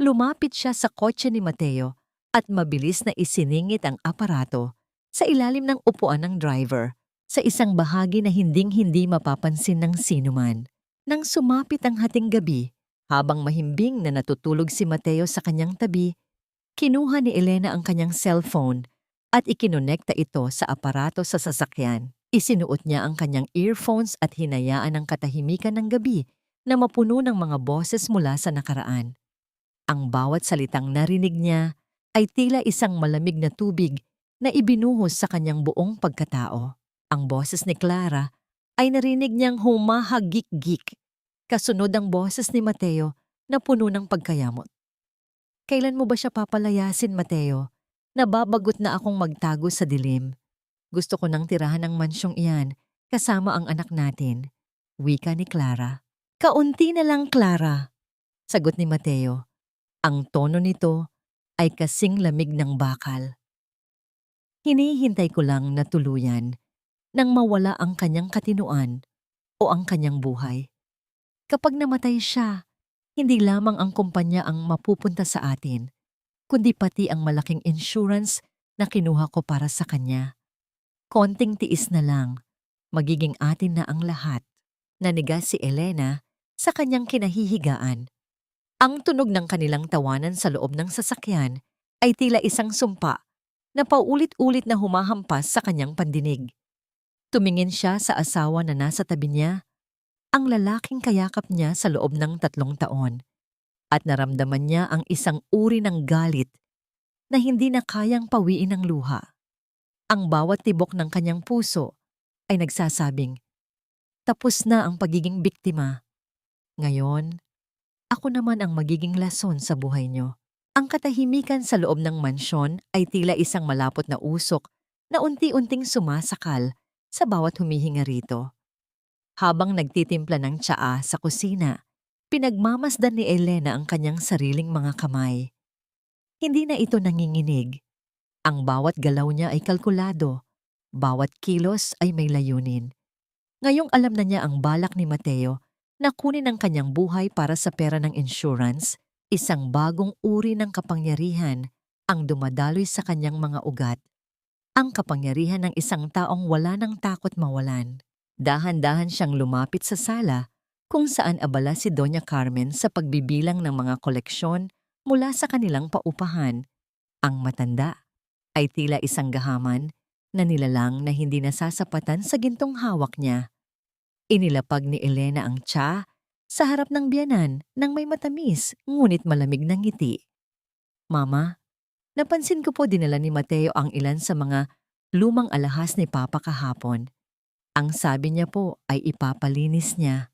lumapit siya sa kotse ni Mateo at mabilis na isiningit ang aparato sa ilalim ng upuan ng driver sa isang bahagi na hinding-hindi mapapansin ng sinuman. Nang sumapit ang hating gabi, habang mahimbing na natutulog si Mateo sa kanyang tabi, kinuha ni Elena ang kanyang cellphone at ikinonekta ito sa aparato sa sasakyan. Isinuot niya ang kanyang earphones at hinayaan ang katahimikan ng gabi na mapuno ng mga boses mula sa nakaraan. Ang bawat salitang narinig niya ay tila isang malamig na tubig na ibinuhos sa kanyang buong pagkatao. Ang boses ni Clara ay narinig niyang humahagik-gik. Kasunod ang boses ni Mateo na puno ng pagkayamot. Kailan mo ba siya papalayasin, Mateo? Nababagot na akong magtago sa dilim. Gusto ko nang tirahan ang mansyong iyan kasama ang anak natin. Wika ni Clara. Kaunti na lang, Clara. Sagot ni Mateo. Ang tono nito ay kasing lamig ng bakal. Hinihintay ko lang na tuluyan nang mawala ang kanyang katinuan o ang kanyang buhay. Kapag namatay siya, hindi lamang ang kumpanya ang mapupunta sa atin, kundi pati ang malaking insurance na kinuha ko para sa kanya. Konting tiis na lang, magiging atin na ang lahat. Nanigas si Elena sa kanyang kinahihigaan. Ang tunog ng kanilang tawanan sa loob ng sasakyan ay tila isang sumpa na paulit-ulit na humahampas sa kanyang pandinig. Tumingin siya sa asawa na nasa tabi niya, ang lalaking kayakap niya sa loob ng 3 taon, at naramdaman niya ang isang uri ng galit na hindi na kayang pawiin ng luha. Ang bawat tibok ng kanyang puso ay nagsasabing, tapos na ang pagiging biktima. Ngayon, ako naman ang magiging lason sa buhay niyo. Ang katahimikan sa loob ng mansyon ay tila isang malapot na usok na unti-unting sumasakal sa bawat humihinga rito. Habang nagtitimpla ng tsaa sa kusina, pinagmamasdan ni Elena ang kanyang sariling mga kamay. Hindi na ito nanginginig. Ang bawat galaw niya ay kalkulado. Bawat kilos ay may layunin. Ngayong alam na niya ang balak ni Mateo na kunin ang kanyang buhay para sa pera ng insurance, isang bagong uri ng kapangyarihan ang dumadaloy sa kanyang mga ugat. Ang kapangyarihan ng isang taong wala ng takot mawalan. Dahan-dahan siyang lumapit sa sala kung saan abala si Doña Carmen sa pagbibilang ng mga koleksyon mula sa kanilang paupahan. Ang matanda ay tila isang gahaman na nilalang na hindi nasasapatan sa gintong hawak niya. Inilapag ni Elena ang tsa sa harap ng biyanan nang may matamis ngunit malamig na ngiti. Mama, napansin ko po dinala ni Mateo ang ilan sa mga lumang alahas ni Papa kahapon. Ang sabi niya po ay ipapalinis niya.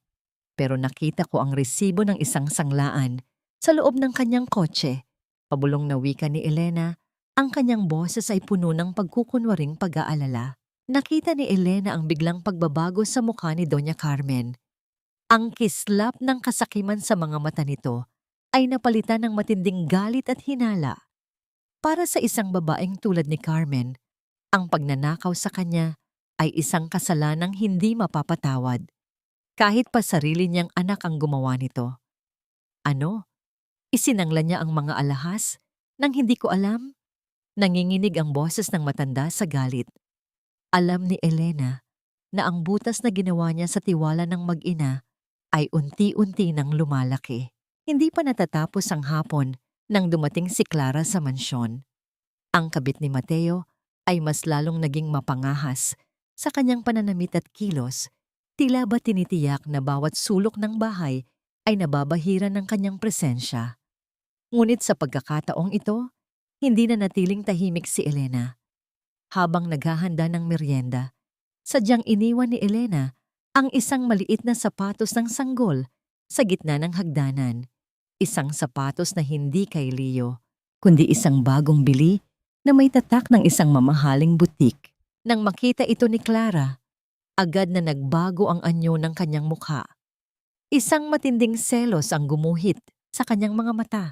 Pero nakita ko ang resibo ng isang sanglaan sa loob ng kanyang kotse. Pabulong na wika ni Elena, ang kanyang boses ay puno ng pagkukunwaring pag-aalala. Nakita ni Elena ang biglang pagbabago sa mukha ni Doña Carmen. Ang kislap ng kasakiman sa mga mata nito ay napalitan ng matinding galit at hinala. Para sa isang babaeng tulad ni Carmen, ang pagnanakaw sa kanya ay isang kasalanang hindi mapapatawad. Kahit pa sarili niyang anak ang gumawa nito. Ano? Isinangla niya ang mga alahas nang hindi ko alam? Nanginginig ang boses ng matanda sa galit. Alam ni Elena na ang butas na ginawa niya sa tiwala ng mag-ina ay unti-unti nang lumalaki. Hindi pa natatapos ang hapon nang dumating si Clara sa mansyon. Ang kabit ni Mateo ay mas lalong naging mapangahas sa kanyang pananamit at kilos, tila ba tinitiyak na bawat sulok ng bahay ay nababahiran ng kanyang presensya. Ngunit sa pagkakataong ito, hindi na natiling tahimik si Elena. Habang naghahanda ng merienda, sadyang iniwan ni Elena ang isang maliit na sapatos ng sanggol sa gitna ng hagdanan. Isang sapatos na hindi kay Leo, kundi isang bagong bili na may tatak ng isang mamahaling butik. Nang makita ito ni Clara, agad na nagbago ang anyo ng kanyang mukha. Isang matinding selos ang gumuhit sa kanyang mga mata.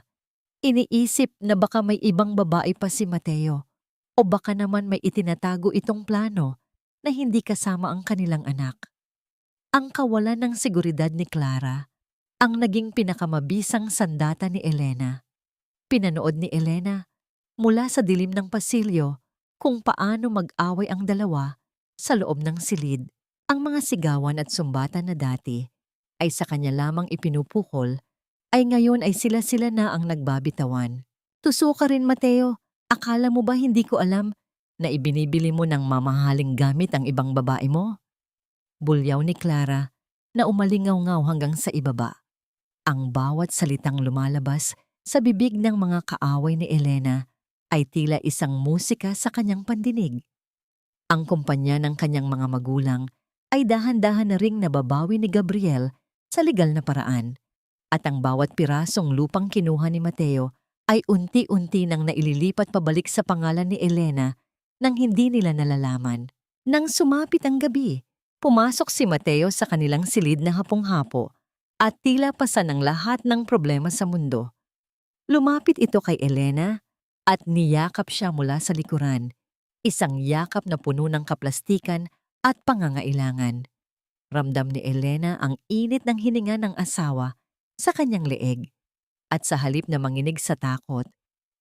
Iniisip na baka may ibang babae pa si Mateo o baka naman may itinatago itong plano na hindi kasama ang kanilang anak. Ang kawalan ng seguridad ni Clara ang naging pinakamabisang sandata ni Elena. Pinanood ni Elena mula sa dilim ng pasilyo kung paano mag-away ang dalawa sa loob ng silid. Ang mga sigawan at sumbatan na dati ay sa kanya lamang ipinupukol ay ngayon ay sila-sila na ang nagbabitawan. Tuso ka rin, Mateo. Akala mo ba hindi ko alam na ibinibili mo ng mamahaling gamit ang ibang babae mo? Bulyaw ni Clara na umalingaw-ngaw hanggang sa ibaba. Ang bawat salitang lumalabas sa bibig ng mga kaaway ni Elena ay tila isang musika sa kanyang pandinig. Ang kumpanya ng kanyang mga magulang ay dahan-dahan na ring nababawi ni Gabriel sa legal na paraan. At ang bawat pirasong lupang kinuha ni Mateo ay unti-unti nang naililipat pabalik sa pangalan ni Elena nang hindi nila nalalaman. Nang sumapit ang gabi, pumasok si Mateo sa kanilang silid na hapong-hapo at tila pasan ng lahat ng problema sa mundo. Lumapit ito kay Elena at niyakap siya mula sa likuran, isang yakap na puno ng kaplastikan at pangangailangan. Ramdam ni Elena ang init ng hininga ng asawa sa kanyang leeg. At sa halip na manginig sa takot,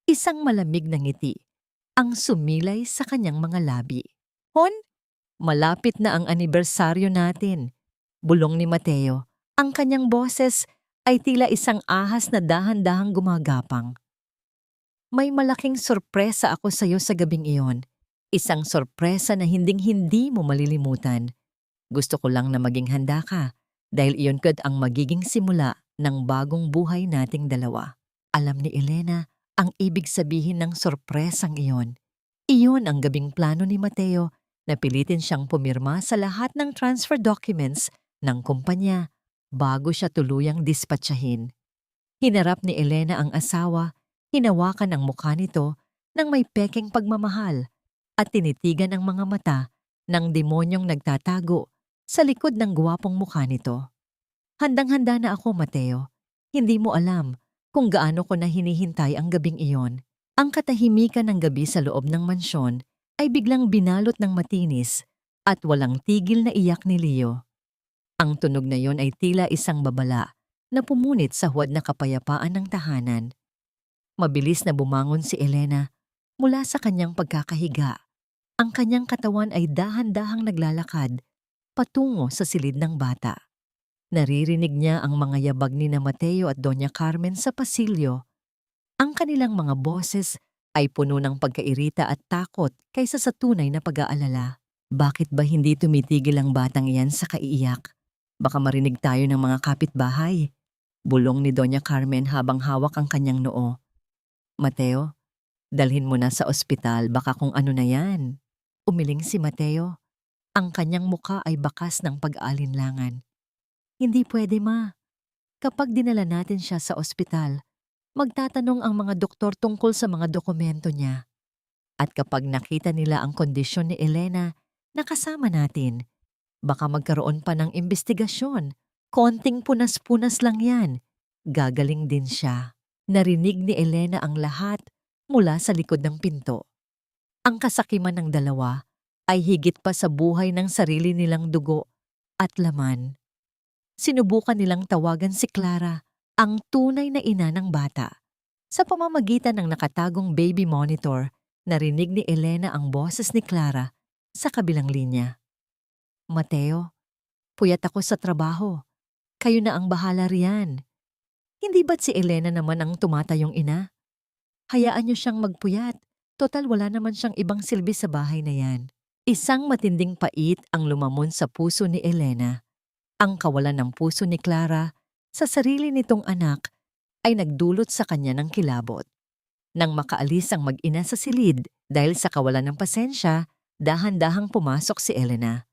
isang malamig na ngiti ang sumilay sa kanyang mga labi. Hon, malapit na ang anibersaryo natin, bulong ni Mateo. Ang kanyang boses ay tila isang ahas na dahan-dahang gumagapang. May malaking sorpresa ako sa iyo sa gabing iyon. Isang sorpresa na hinding-hindi mo malilimutan. Gusto ko lang na maging handa ka dahil iyon ang magiging simula ng bagong buhay nating dalawa. Alam ni Elena ang ibig sabihin ng sorpresang iyon. Iyon ang gabing plano ni Mateo na pilitin siyang pumirma sa lahat ng transfer documents ng kumpanya bago siya tuluyang dispatsahin. Hinarap ni Elena ang asawa, hinawakan ang mukha nito ng may pekeng pagmamahal at tinitigan ang mga mata ng demonyong nagtatago sa likod ng guwapong mukha nito. Handang-handa na ako, Mateo. Hindi mo alam kung gaano ko na hinihintay ang gabing iyon. Ang katahimikan ng gabi sa loob ng mansyon ay biglang binalot ng matinis at walang tigil na iyak ni Leo. Ang tunog na yon ay tila isang babala na pumunit sa huwad na kapayapaan ng tahanan. Mabilis na bumangon si Elena mula sa kanyang pagkakahiga. Ang kanyang katawan ay dahan-dahang naglalakad patungo sa silid ng bata. Naririnig niya ang mga yabag ni na Mateo at Doña Carmen sa pasilyo. Ang kanilang mga boses ay puno ng pagkairita at takot kaysa sa tunay na pag-aalala. Bakit ba hindi tumitigil ang batang iyan sa kaiiyak? Baka marinig tayo ng mga kapitbahay. Bulong ni Doña Carmen habang hawak ang kanyang noo. Mateo, dalhin mo na sa ospital, baka kung ano na yan. Umiling si Mateo. Ang kanyang muka ay bakas ng pag-aalinlangan. Hindi pwede, Ma. Kapag dinala natin siya sa ospital, magtatanong ang mga doktor tungkol sa mga dokumento niya. At kapag nakita nila ang kondisyon ni Elena na kasama natin, baka magkaroon pa ng imbestigasyon. Konting punas-punas lang yan. Gagaling din siya. Narinig ni Elena ang lahat mula sa likod ng pinto. Ang kasakiman ng dalawa ay higit pa sa buhay ng sarili nilang dugo at laman. Sinubukan nilang tawagan si Clara, ang tunay na ina ng bata. Sa pamamagitan ng nakatagong baby monitor, narinig ni Elena ang boses ni Clara sa kabilang linya. Mateo, puyat ako sa trabaho. Kayo na ang bahala riyan. Hindi ba't si Elena naman ang tumatayong ina? Hayaan niyo siyang magpuyat. Total wala naman siyang ibang silbi sa bahay na yan. Isang matinding pait ang lumamon sa puso ni Elena. Ang kawalan ng puso ni Clara sa sarili nitong anak ay nagdulot sa kanya ng kilabot. Nang makaalis ang mag-ina sa silid dahil sa kawalan ng pasensya, dahan-dahang pumasok si Elena.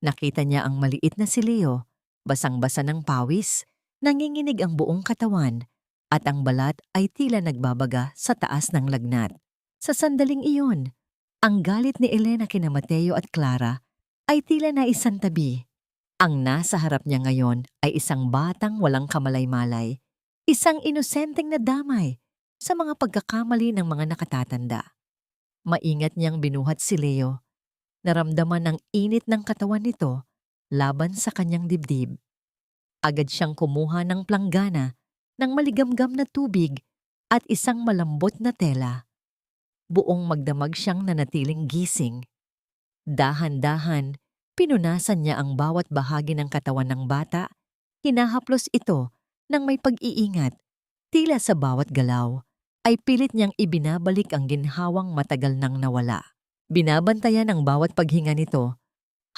Nakita niya ang maliit na si Leo, basang-basa ng pawis, nanginginig ang buong katawan, at ang balat ay tila nagbabaga sa taas ng lagnat. Sa sandaling iyon, ang galit ni Elena kina Mateo at Clara ay tila naisantabi. Ang nasa harap niya ngayon ay isang batang walang kamalay-malay, isang inosenteng na damay sa mga pagkakamali ng mga nakatatanda. Maingat niyang binuhat si Leo. Naramdaman ang init ng katawan nito laban sa kanyang dibdib. Agad siyang kumuha ng planggana, ng maligamgam na tubig at isang malambot na tela. Buong magdamag siyang nanatiling gising. Dahan-dahan, pinunasan niya ang bawat bahagi ng katawan ng bata, hinahaplos ito ng may pag-iingat. Tila sa bawat galaw, ay pilit niyang ibinabalik ang ginhawang matagal nang nawala. Binabantayan ang bawat paghinga nito,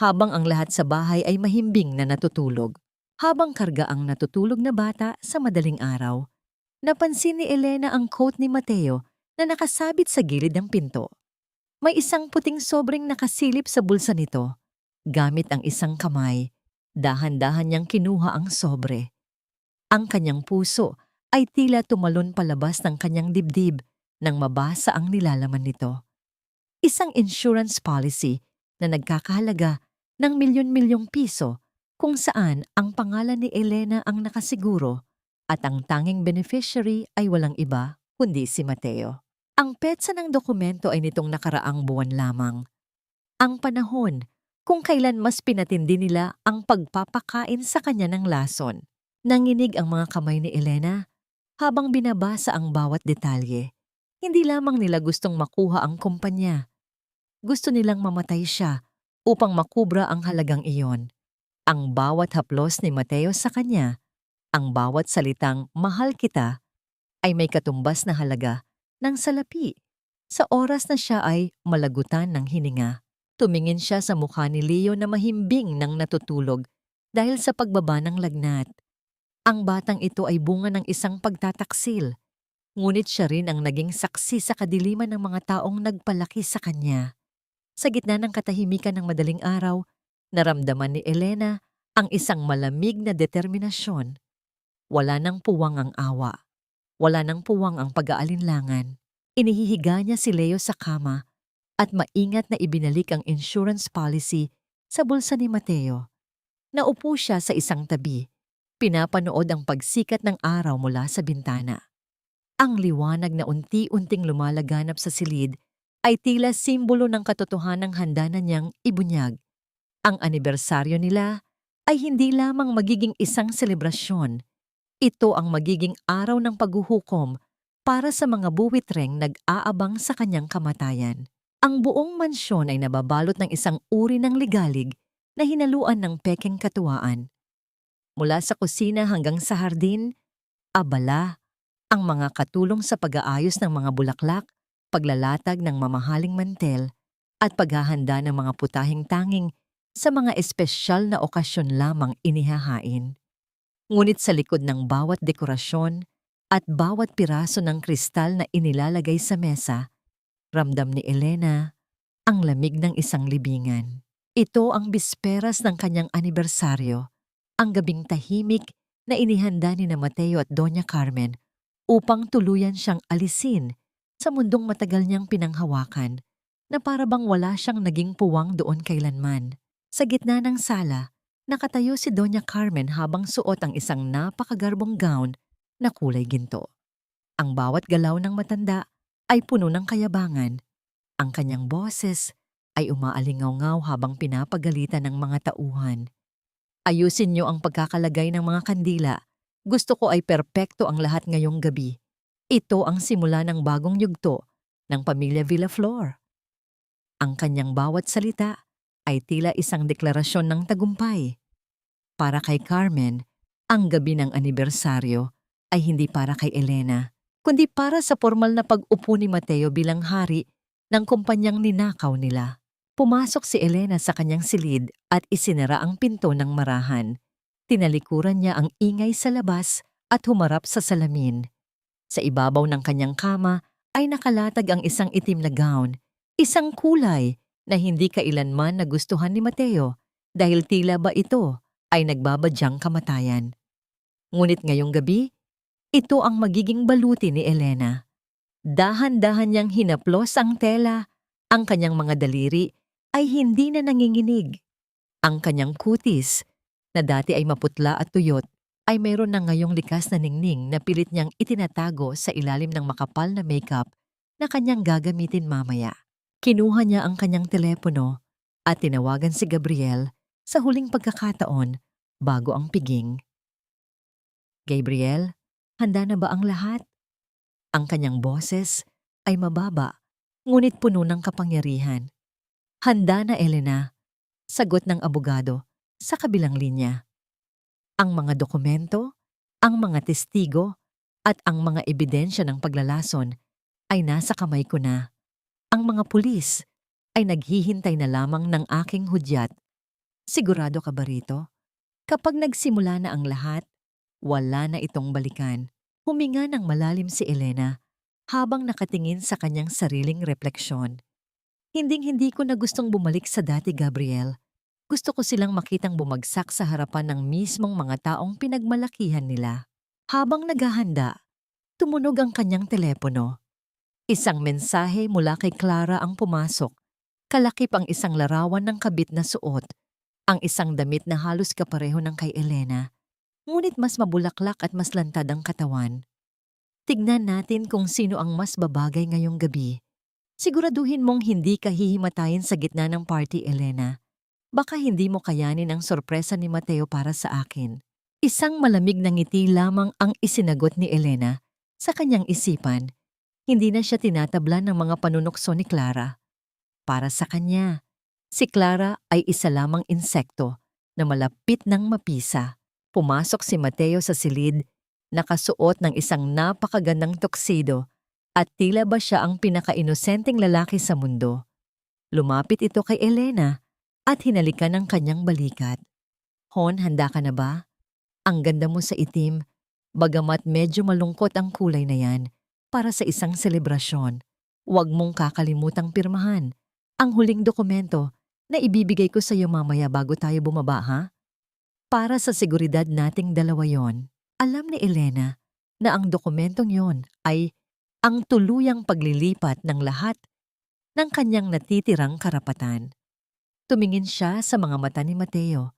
habang ang lahat sa bahay ay mahimbing na natutulog. Habang karga ang natutulog na bata sa madaling araw, napansin ni Elena ang coat ni Mateo na nakasabit sa gilid ng pinto. May isang puting sobreng nakasilip sa bulsa nito. Gamit ang isang kamay, dahan-dahan niyang kinuha ang sobre. Ang kanyang puso ay tila tumalon palabas ng kanyang dibdib nang mabasa ang nilalaman nito. Isang insurance policy na nagkakahalaga ng milyon-milyong piso kung saan ang pangalan ni Elena ang nakasiguro at ang tanging beneficiary ay walang iba kundi si Mateo. Ang petsa ng dokumento ay nitong nakaraang buwan lamang. Ang panahon kung kailan mas pinatindi nila ang pagpapakain sa kanya ng lason. Nanginig ang mga kamay ni Elena habang binabasa ang bawat detalye. Hindi lamang nila gustong makuha ang kumpanya. Gusto nilang mamatay siya upang makubra ang halagang iyon. Ang bawat haplos ni Mateo sa kanya, ang bawat salitang mahal kita, ay may katumbas na halaga ng salapi. Sa oras na siya ay malagutan ng hininga, tumingin siya sa mukha ni Leo na mahimbing ng natutulog dahil sa pagbaba ng lagnat. Ang batang ito ay bunga ng isang pagtataksil, ngunit siya rin ang naging saksi sa kadiliman ng mga taong nagpalaki sa kanya. Sa gitna ng katahimikan ng madaling araw, naramdaman ni Elena ang isang malamig na determinasyon. Wala nang puwang ang awa. Wala nang puwang ang pag-aalinlangan. Inihihiga niya si Leo sa kama at maingat na ibinalik ang insurance policy sa bulsa ni Mateo. Naupo siya sa isang tabi. Pinapanood ang pagsikat ng araw mula sa bintana. Ang liwanag na unti-unting lumalaganap sa silid ay tila simbolo ng katotohanang handa na niyang ibunyag. Ang anibersaryo nila ay hindi lamang magiging isang selebrasyon. Ito ang magiging araw ng paghuhukom para sa mga buwitreng nag-aabang sa kanyang kamatayan. Ang buong mansyon ay nababalot ng isang uri ng ligalig na hinaluan ng pekeng katuwaan. Mula sa kusina hanggang sa hardin, abala ang mga katulong sa pag-aayos ng mga bulaklak, paglalatag ng mamahaling mantel, at paghahanda ng mga putahing tanging sa mga espesyal na okasyon lamang inihahain. Ngunit sa likod ng bawat dekorasyon at bawat piraso ng kristal na inilalagay sa mesa, ramdam ni Elena ang lamig ng isang libingan. Ito ang bisperas ng kanyang anibersaryo, ang gabing tahimik na inihanda ni na Mateo at Doña Carmen upang tuluyan siyang alisin sa mundong matagal niyang pinanghawakan na para bang wala siyang naging puwang doon kailanman. Sa gitna ng sala, nakatayo si Doña Carmen habang suot ang isang napakagarbong gown na kulay ginto. Ang bawat galaw ng matanda ay puno ng kayabangan. Ang kanyang boses ay umaalingaw-ngaw habang pinapagalitan ng mga tauhan. Ayusin niyo ang pagkakalagay ng mga kandila. Gusto ko ay perpekto ang lahat ngayong gabi. Ito ang simula ng bagong yugto ng pamilya Villaflor. Ang kanyang bawat salita ay tila isang deklarasyon ng tagumpay. Para kay Carmen, ang gabi ng anibersaryo ay hindi para kay Elena, kundi para sa formal na pag-upo ni Mateo bilang hari ng kumpanyang ninakaw nila. Pumasok si Elena sa kanyang silid at isinara ang pinto ng marahan. Tinalikuran niya ang ingay sa labas at humarap sa salamin. Sa ibabaw ng kanyang kama ay nakalatag ang isang itim na gown, isang kulay na hindi kailanman nagustuhan ni Mateo dahil tila ba ito ay nagbabadyang kamatayan. Ngunit ngayong gabi, ito ang magiging baluti ni Elena. Dahan-dahan niyang hinaplos ang tela, ang kanyang mga daliri ay hindi na nanginginig. Ang kanyang kutis, na dati ay maputla at tuyot, ay mayroon na ngayong likas na ningning na pilit niyang itinatago sa ilalim ng makapal na makeup na kanyang gagamitin mamaya. Kinuha niya ang kanyang telepono at tinawagan si Gabriel sa huling pagkakataon bago ang piging. Gabriel, handa na ba ang lahat? Ang kanyang boses ay mababa, ngunit puno ng kapangyarihan. Handa na, Elena, sagot ng abogado sa kabilang linya. Ang mga dokumento, ang mga testigo, at ang mga ebidensya ng paglalason ay nasa kamay ko na. Ang mga pulis ay naghihintay na lamang ng aking hudyat. Sigurado ka ba rito? Kapag nagsimula na ang lahat, wala na itong balikan. Huminga ng malalim si Elena habang nakatingin sa kanyang sariling refleksyon. Hinding-hindi ko na gustong bumalik sa dati, Gabriel. Gusto ko silang makitang bumagsak sa harapan ng mismong mga taong pinagmalakihan nila. Habang naghahanda, tumunog ang kanyang telepono. Isang mensahe mula kay Clara ang pumasok. Kalakip ang isang larawan ng kabit na suot, ang isang damit na halos kapareho ng kay Elena, ngunit mas mabulaklak at mas lantad ang katawan. Tignan natin kung sino ang mas babagay ngayong gabi. Siguraduhin mong hindi ka hihimatayin sa gitna ng party, Elena. Baka hindi mo kayanin ang sorpresa ni Mateo para sa akin. Isang malamig na ngiti lamang ang isinagot ni Elena sa kanyang isipan. Hindi na siya tinatablan ng mga panunukso ni Clara. Para sa kanya, si Clara ay isa lamang insekto na malapit ng mapisa. Pumasok si Mateo sa silid, nakasuot ng isang napakagandang tuxedo at tila ba siya ang pinaka-inosenteng lalaki sa mundo. Lumapit ito kay Elena at hinalikan ang kanyang balikat. Hon, handa ka na ba? Ang ganda mo sa itim, bagamat medyo malungkot ang kulay na yan para sa isang selebrasyon. Huwag mong kakalimutang pirmahan ang huling dokumento na ibibigay ko sa iyo mamaya bago tayo bumaba, ha? Para sa seguridad nating dalawa yon. Alam ni Elena na ang dokumentong yon ay ang tuluyang paglilipat ng lahat ng kanyang natitirang karapatan. Tumingin siya sa mga mata ni Mateo.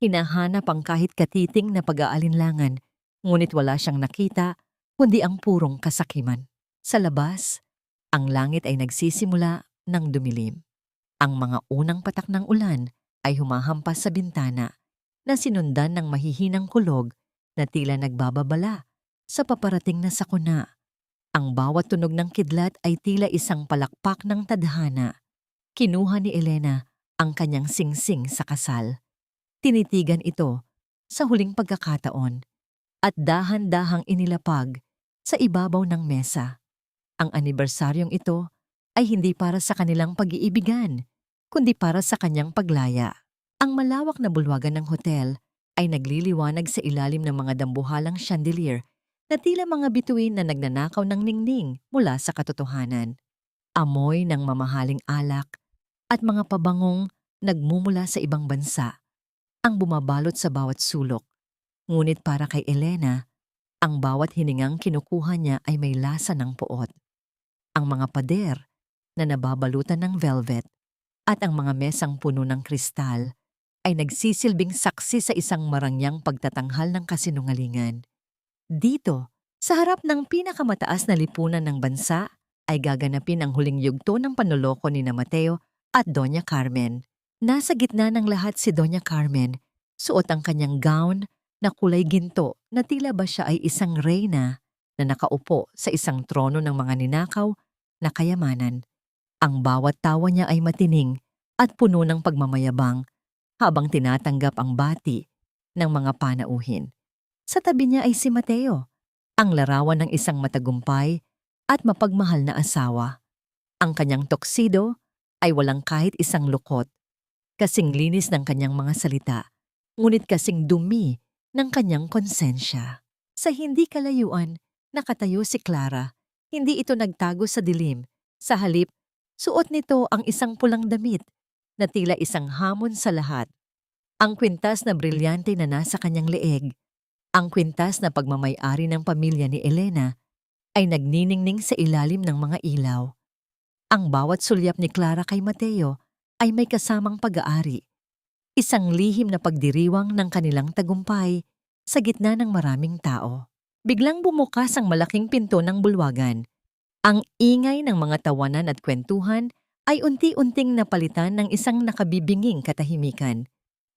Hinahanap ang kahit katiting na pag-aalinlangan, ngunit wala siyang nakita, kundi ang purong kasakiman. Sa labas, ang langit ay nagsisimula ng dumilim. Ang mga unang patak ng ulan ay humahampas sa bintana na sinundan ng mahihinang kulog na tila nagbababala sa paparating na sakuna. Ang bawat tunog ng kidlat ay tila isang palakpak ng tadhana. Kinuha ni Elena ang kanyang singsing sa kasal. Tinitigan ito sa huling pagkakataon at dahan-dahang inilapag sa ibabaw ng mesa. Ang anibersaryong ito ay hindi para sa kanilang pag-iibigan, kundi para sa kanyang paglaya. Ang malawak na bulwagan ng hotel ay nagliliwanag sa ilalim ng mga dambuhalang chandelier na tila mga bituin na nagnanakaw ng ningning mula sa katotohanan. Amoy ng mamahaling alak at mga pabangong nagmumula sa ibang bansa ang bumabalot sa bawat sulok. Ngunit para kay Elena, ang bawat hiningang kinukuha niya ay may lasa ng puot. Ang mga pader na nababalutan ng velvet at ang mga mesang puno ng kristal ay nagsisilbing saksi sa isang marangyang pagtatanghal ng kasinungalingan. Dito, sa harap ng pinakamataas na lipunan ng bansa, ay gaganapin ang huling yugto ng panloloko ni na Mateo at Doña Carmen. Nasa gitna ng lahat si Doña Carmen, suot ang kanyang gown na kulay ginto na tila ba siya ay isang reyna na nakaupo sa isang trono ng mga ninakaw na kayamanan. Ang bawat tawa niya ay matining at puno ng pagmamayabang habang tinatanggap ang bati ng mga panauhin. Sa tabi niya ay si Mateo, ang larawan ng isang matagumpay at mapagmahal na asawa. Ang kanyang tuxedo ay walang kahit isang lukot. Kasing linis ng kanyang mga salita, ngunit kasing dumi ng kanyang konsensya. Sa hindi kalayuan, nakatayo si Clara. Hindi ito nagtago sa dilim. Sa halip, suot nito ang isang pulang damit na tila isang hamon sa lahat. Ang kwintas na brilyante na nasa kanyang leeg, ang kwintas na pagmamay-ari ng pamilya ni Elena, ay nagniningning sa ilalim ng mga ilaw. Ang bawat sulyap ni Clara kay Mateo ay may kasamang pag-aari, isang lihim na pagdiriwang ng kanilang tagumpay sa gitna ng maraming tao. Biglang bumukas ang malaking pinto ng bulwagan. Ang ingay ng mga tawanan at kwentuhan ay unti-unting napalitan ng isang nakabibinging katahimikan.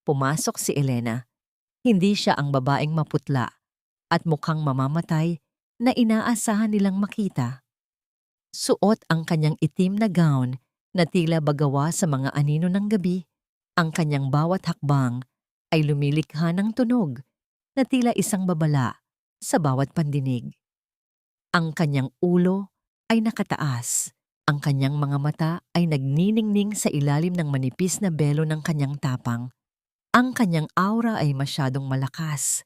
Pumasok si Elena. Hindi siya ang babaeng maputla at mukhang mamamatay na inaasahan nilang makita. Suot ang kanyang itim na gown na tila bagawa sa mga anino ng gabi. Ang kanyang bawat hakbang ay lumilikha ng tunog na tila isang babala sa bawat pandinig. Ang kanyang ulo ay nakataas. Ang kanyang mga mata ay nagniningning sa ilalim ng manipis na belo ng kanyang tapang. Ang kanyang aura ay masyadong malakas,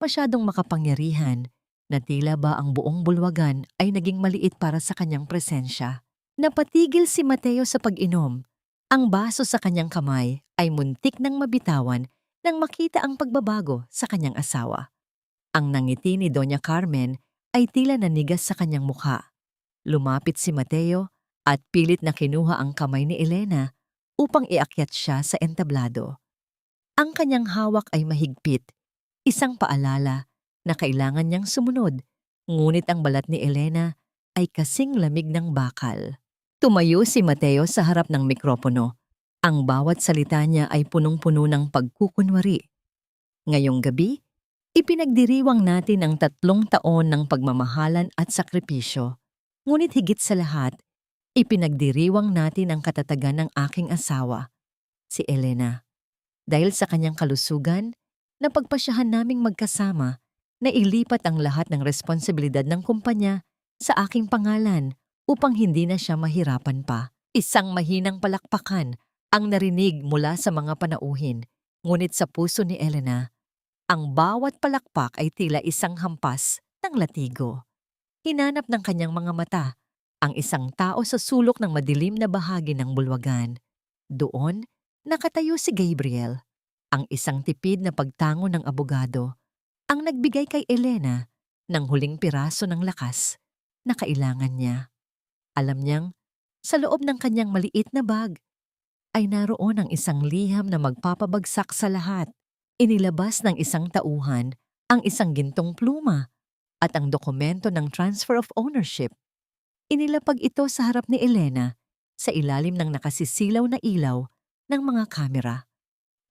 masyadong makapangyarihan, na tila ba ang buong bulwagan ay naging maliit para sa kanyang presensya. Napatigil si Mateo sa pag-inom. Ang baso sa kanyang kamay ay muntik nang mabitawan nang makita ang pagbabago sa kanyang asawa. Ang nangiti ni Doña Carmen ay tila nanigas sa kanyang mukha. Lumapit si Mateo at pilit na kinuha ang kamay ni Elena upang iakyat siya sa entablado. Ang kanyang hawak ay mahigpit, isang paalala na kailangan niyang sumunod, ngunit ang balat ni Elena ay kasing lamig ng bakal. Tumayo si Mateo sa harap ng mikropono. Ang bawat salita niya ay punong-puno ng pagkukunwari. Ngayong gabi, ipinagdiriwang natin ang 3 taon ng pagmamahalan at sakripisyo. Ngunit higit sa lahat, ipinagdiriwang natin ang katatagan ng aking asawa, si Elena. Dahil sa kanyang kalusugan, napagpasyahan naming magkasama na ilipat ang lahat ng responsibilidad ng kumpanya sa aking pangalan upang hindi na siya mahirapan pa. Isang mahinang palakpakan ang narinig mula sa mga panauhin, ngunit sa puso ni Elena, ang bawat palakpak ay tila isang hampas ng latigo. Hinanap ng kanyang mga mata ang isang tao sa sulok ng madilim na bahagi ng bulwagan. Doon, nakatayo si Gabriel, ang isang tipid na pagtango ng abogado, ang nagbigay kay Elena ng huling piraso ng lakas na kailangan niya. Alam niyang, sa loob ng kanyang maliit na bag, ay naroon ang isang liham na magpapabagsak sa lahat. Inilabas ng isang tauhan ang isang gintong pluma at ang dokumento ng transfer of ownership. Inilapag ito sa harap ni Elena sa ilalim ng nakasisilaw na ilaw ng mga kamera.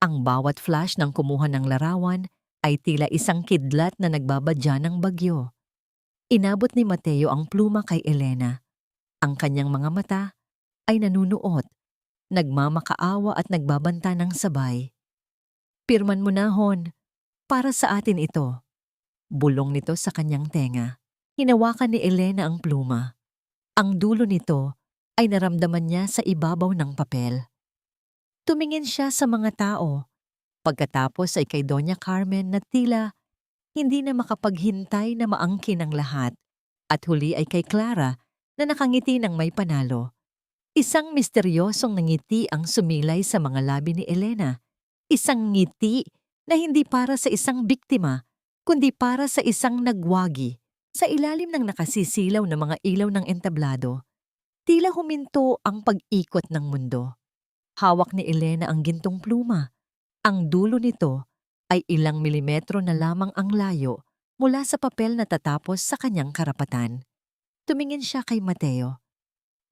Ang bawat flash ng kumuha ng larawan ay tila isang kidlat na nagbabadya ng bagyo. Inabot ni Mateo ang pluma kay Elena. Ang kanyang mga mata ay nanunuot, nagmamakaawa at nagbabanta ng sabay. "Pirman mo na, Hon. Para sa atin ito." Bulong nito sa kanyang tenga. Hinawakan ni Elena ang pluma. Ang dulo nito ay naramdaman niya sa ibabaw ng papel. Tumingin siya sa mga tao. Pagkatapos ay kay Doña Carmen na tila hindi na makapaghintay na maangkin ang lahat. At huli ay kay Clara na nakangiti ng may panalo. Isang misteryosong ngiti ang sumilay sa mga labi ni Elena. Isang ngiti na hindi para sa isang biktima, kundi para sa isang nagwagi. Sa ilalim ng nakasisilaw na mga ilaw ng entablado, tila huminto ang pag-ikot ng mundo. Hawak ni Elena ang gintong pluma. Ang dulo nito ay ilang milimetro na lamang ang layo mula sa papel na tatapos sa kanyang karapatan. Tumingin siya kay Mateo.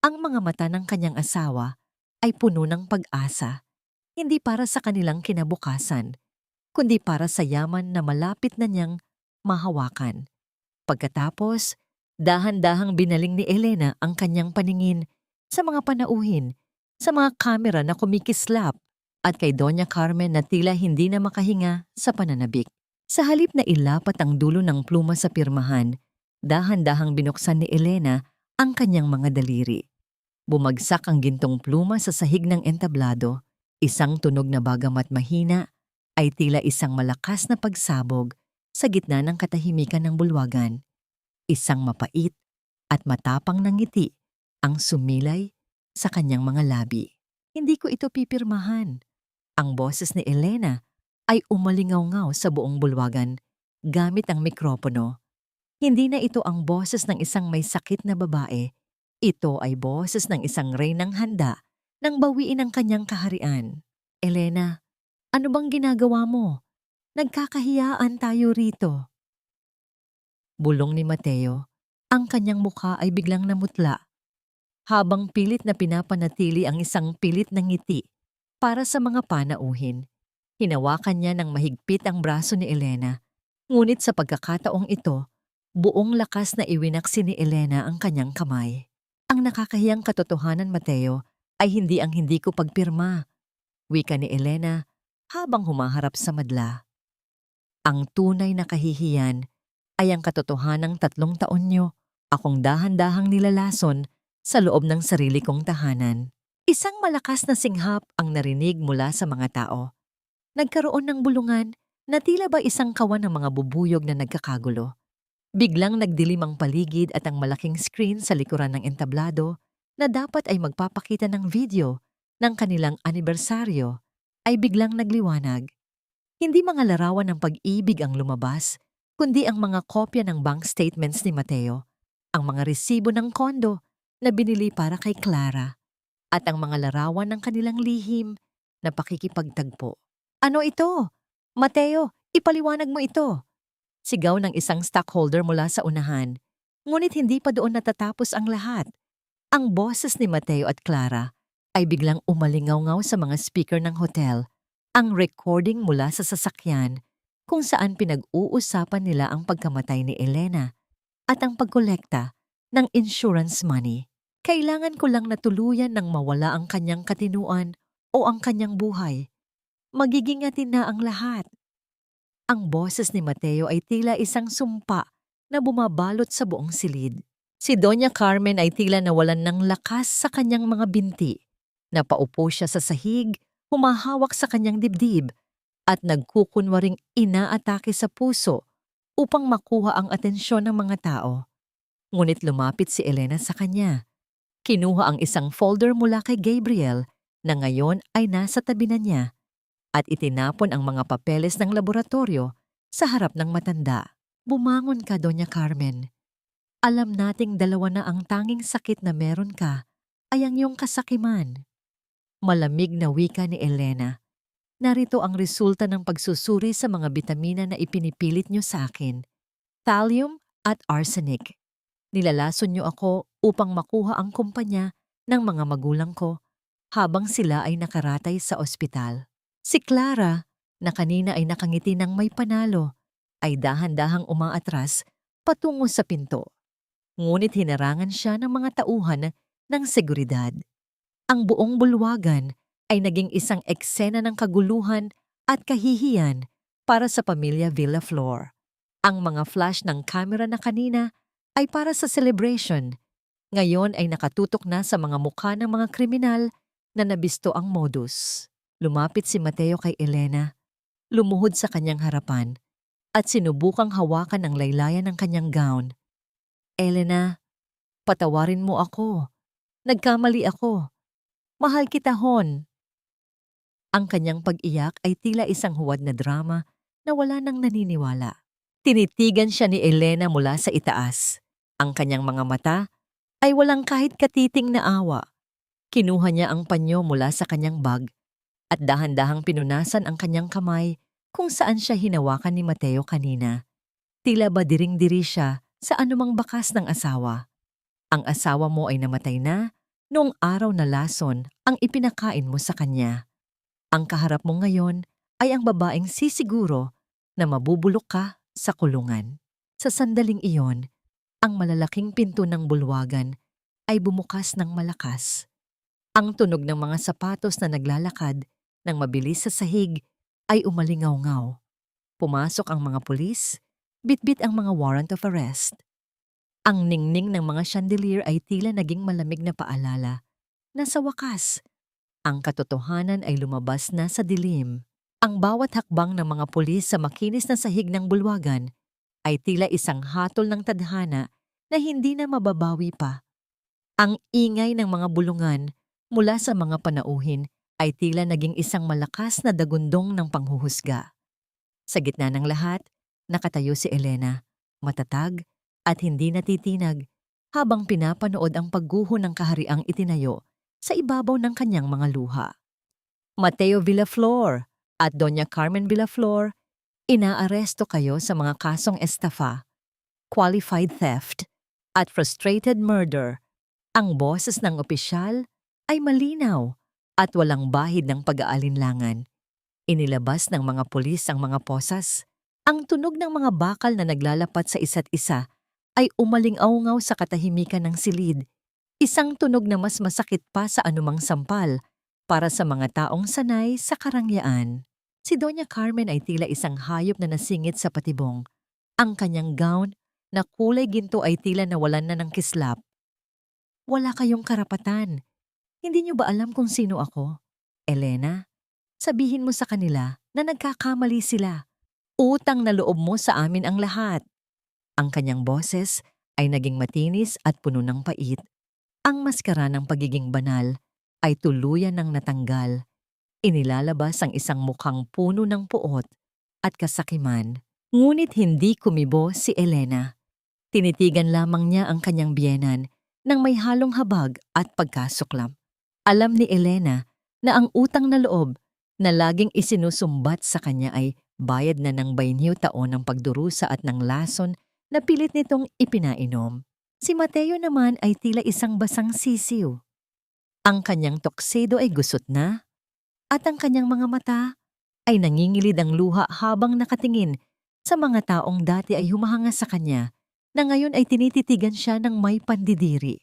Ang mga mata ng kanyang asawa ay puno ng pag-asa, hindi para sa kanilang kinabukasan, kundi para sa yaman na malapit na niyang mahawakan. Pagkatapos, dahan-dahang binaling ni Elena ang kanyang paningin sa mga panauhin, sa mga kamera na kumikislap, at kay Doña Carmen na tila hindi na makahinga sa pananabik. Sa halip na ilapat ang dulo ng pluma sa pirmahan, dahan-dahang binuksan ni Elena ang kanyang mga daliri. Bumagsak ang gintong pluma sa sahig ng entablado. Isang tunog na bagamat mahina ay tila isang malakas na pagsabog sa gitna ng katahimikan ng bulwagan. Isang mapait at matapang na ngiti ang sumilay sa kanyang mga labi. "Hindi ko ito pipirmahan." Ang boses ni Elena ay umalingaw-ngaw sa buong bulwagan gamit ang mikropono. Hindi na ito ang boses ng isang may sakit na babae. Ito ay boses ng isang reynang handa nang bawiin ang kanyang kaharian. "Elena, ano bang ginagawa mo? Nagkakahiyaan tayo rito." Bulong ni Mateo. Ang kanyang mukha ay biglang namutla, habang pilit na pinapanatili ang isang pilit na ngiti para sa mga panauhin. Hinawakan niya ng mahigpit ang braso ni Elena, ngunit sa pagkakataong ito, buong lakas na iwinaksi ni Elena ang kanyang kamay. "Ang nakakahiyang katotohanan, Mateo, ay hindi ang hindi ko pagpirma," wika ni Elena habang humaharap sa madla. "Ang tunay na kahihiyan ay ang katotohanang 3 taon niyo akong dahan-dahang nilalason sa loob ng sarili kong tahanan." Isang malakas na singhap ang narinig mula sa mga tao. Nagkaroon ng bulungan na tila ba isang kawan ng mga bubuyog na nagkakagulo. Biglang nagdilim ang paligid at ang malaking screen sa likuran ng entablado na dapat ay magpapakita ng video ng kanilang anibersaryo ay biglang nagliwanag. Hindi mga larawan ng pag-ibig ang lumabas, kundi ang mga kopya ng bank statements ni Mateo, ang mga resibo ng kondo na binili para kay Clara, at ang mga larawan ng kanilang lihim na pakikipagtagpo. "Ano ito? Mateo, ipaliwanag mo ito!" Sigaw ng isang stockholder mula sa unahan. Ngunit hindi pa doon natatapos ang lahat. Ang boses ni Mateo at Clara ay biglang umalingaw-ngaw sa mga speaker ng hotel. Ang recording mula sa sasakyan kung saan pinag-uusapan nila ang pagkamatay ni Elena at ang pagkolekta ng insurance money. "Kailangan ko lang na tuluyan nang mawala ang kanyang katinuan o ang kanyang buhay. Magigingatin na ang lahat." Ang boses ni Mateo ay tila isang sumpa na bumabalot sa buong silid. Si Doña Carmen ay tila nawalan ng lakas sa kanyang mga binti. Napaupo siya sa sahig, humahawak sa kanyang dibdib, at nagkukunwaring inaatake sa puso upang makuha ang atensyon ng mga tao. Ngunit lumapit si Elena sa kanya. Kinuha ang isang folder mula kay Gabriel na ngayon ay nasa tabi na niya at itinapon ang mga papeles ng laboratorio sa harap ng matanda. "Bumangon ka, Doña Carmen. Alam nating dalawa na ang tanging sakit na meron ka ay ang iyong kasakiman." Malamig na wika ni Elena. Narito ang resulta ng pagsusuri sa mga bitamina na ipinipilit niyo sa akin. Thallium at arsenic. Nilalason niyo ako upang makuha ang kumpanya ng mga magulang ko habang sila ay nakaratay sa ospital. Si Clara, na kanina ay nakangiti ng may panalo, ay dahan-dahang umaatras patungo sa pinto. Ngunit hinarangan siya ng mga tauhan ng seguridad. Ang buong bulwagan ay naging isang eksena ng kaguluhan at kahihiyan para sa pamilya Villaflor. Ang mga flash ng kamera na kanina ay para sa celebration. Ngayon ay nakatutok na sa mga mukha ng mga kriminal na nabisto ang modus. Lumapit si Mateo kay Elena, lumuhod sa kanyang harapan, at sinubukang hawakan ang laylayan ng kanyang gown. Elena, patawarin mo ako. Nagkamali ako. Mahal kita, Hon. Ang kanyang pag-iyak ay tila isang huwad na drama na wala nang naniniwala. Tinitigan siya ni Elena mula sa itaas. Ang kanyang mga mata ay walang kahit katiting na awa. Kinuha niya ang panyo mula sa kanyang bag at dahan-dahang pinunasan ang kanyang kamay kung saan siya hinawakan ni Mateo kanina. Tila ba diring-diri siya sa anumang bakas ng asawa. Ang asawa mo ay namatay na noong araw na lason ang ipinakain mo sa kanya. Ang kaharap mo ngayon ay ang babaeng sisiguro na mabubulok ka sa kulungan. Sa sandaling iyon, ang malalaking pinto ng bulwagan ay bumukas ng malakas. Ang tunog ng mga sapatos na naglalakad ng mabilis sa sahig ay umalingaw-ngaw. Pumasok ang mga pulis, bitbit ang mga warrant of arrest. Ang ningning ng mga chandelier ay tila naging malamig na paalala na sa wakas, ang katotohanan ay lumabas na sa dilim. Ang bawat hakbang ng mga pulis sa makinis na sahig ng bulwagan ay tila isang hatol ng tadhana na hindi na mababawi pa. Ang ingay ng mga bulungan mula sa mga panauhin ay tila naging isang malakas na dagundong ng panghuhusga. Sa gitna ng lahat, nakatayo si Elena, matatag at hindi natitinag habang pinapanood ang pagguho ng kahariang itinayo sa ibabaw ng kanyang mga luha. Mateo Villaflor at Doña Carmen Villaflor, inaaresto kayo sa mga kasong estafa, qualified theft, at frustrated murder. Ang boses ng opisyal ay malinaw at walang bahid ng pag-aalinlangan. Inilabas ng mga pulis ang mga posas. Ang tunog ng mga bakal na naglalapat sa isa't isa ay umaling-aungaw sa katahimikan ng silid. Isang tunog na mas masakit pa sa anumang sampal para sa mga taong sanay sa karangyaan. Si Doña Carmen ay tila isang hayop na nasingit sa patibong. Ang kanyang gown na kulay ginto ay tila nawalan na ng kislap. Wala kayong karapatan. Hindi niyo ba alam kung sino ako? Elena, sabihin mo sa kanila na nagkakamali sila. Utang na loob mo sa amin ang lahat. Ang kanyang boses ay naging matinis at puno ng pait. Ang maskara ng pagiging banal ay tuluyan ng natanggal. Inilalabas ang isang mukhang puno ng puot at kasakiman. Ngunit hindi kumibo si Elena. Tinitigan lamang niya ang kanyang biyenan ng may halong habag at pagkasuklam. Alam ni Elena na ang utang na loob na laging isinusumbat sa kanya ay bayad na ng 20 taon ng pagdurusa at ng lason na pilit nitong ipinainom. Si Mateo naman ay tila isang basang sisiw. Ang kanyang tuxedo ay gusot na at ang kanyang mga mata ay nangingilid ang luha habang nakatingin sa mga taong dati ay humahanga sa kanya na ngayon ay tinititigan siya ng may pandidiri.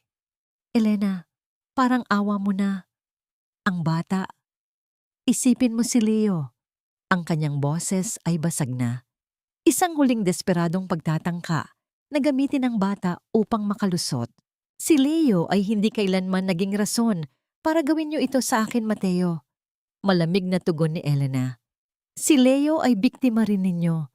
Elena, parang awa mo na. Ang bata. Isipin mo si Leo. Ang kanyang boses ay basag na. Isang huling desperadong pagtatangka na gamitin ang bata upang makalusot. Si Leo ay hindi kailanman naging rason para gawin niyo ito sa akin, Mateo. Malamig na tugon ni Elena. Si Leo ay biktima rin ninyo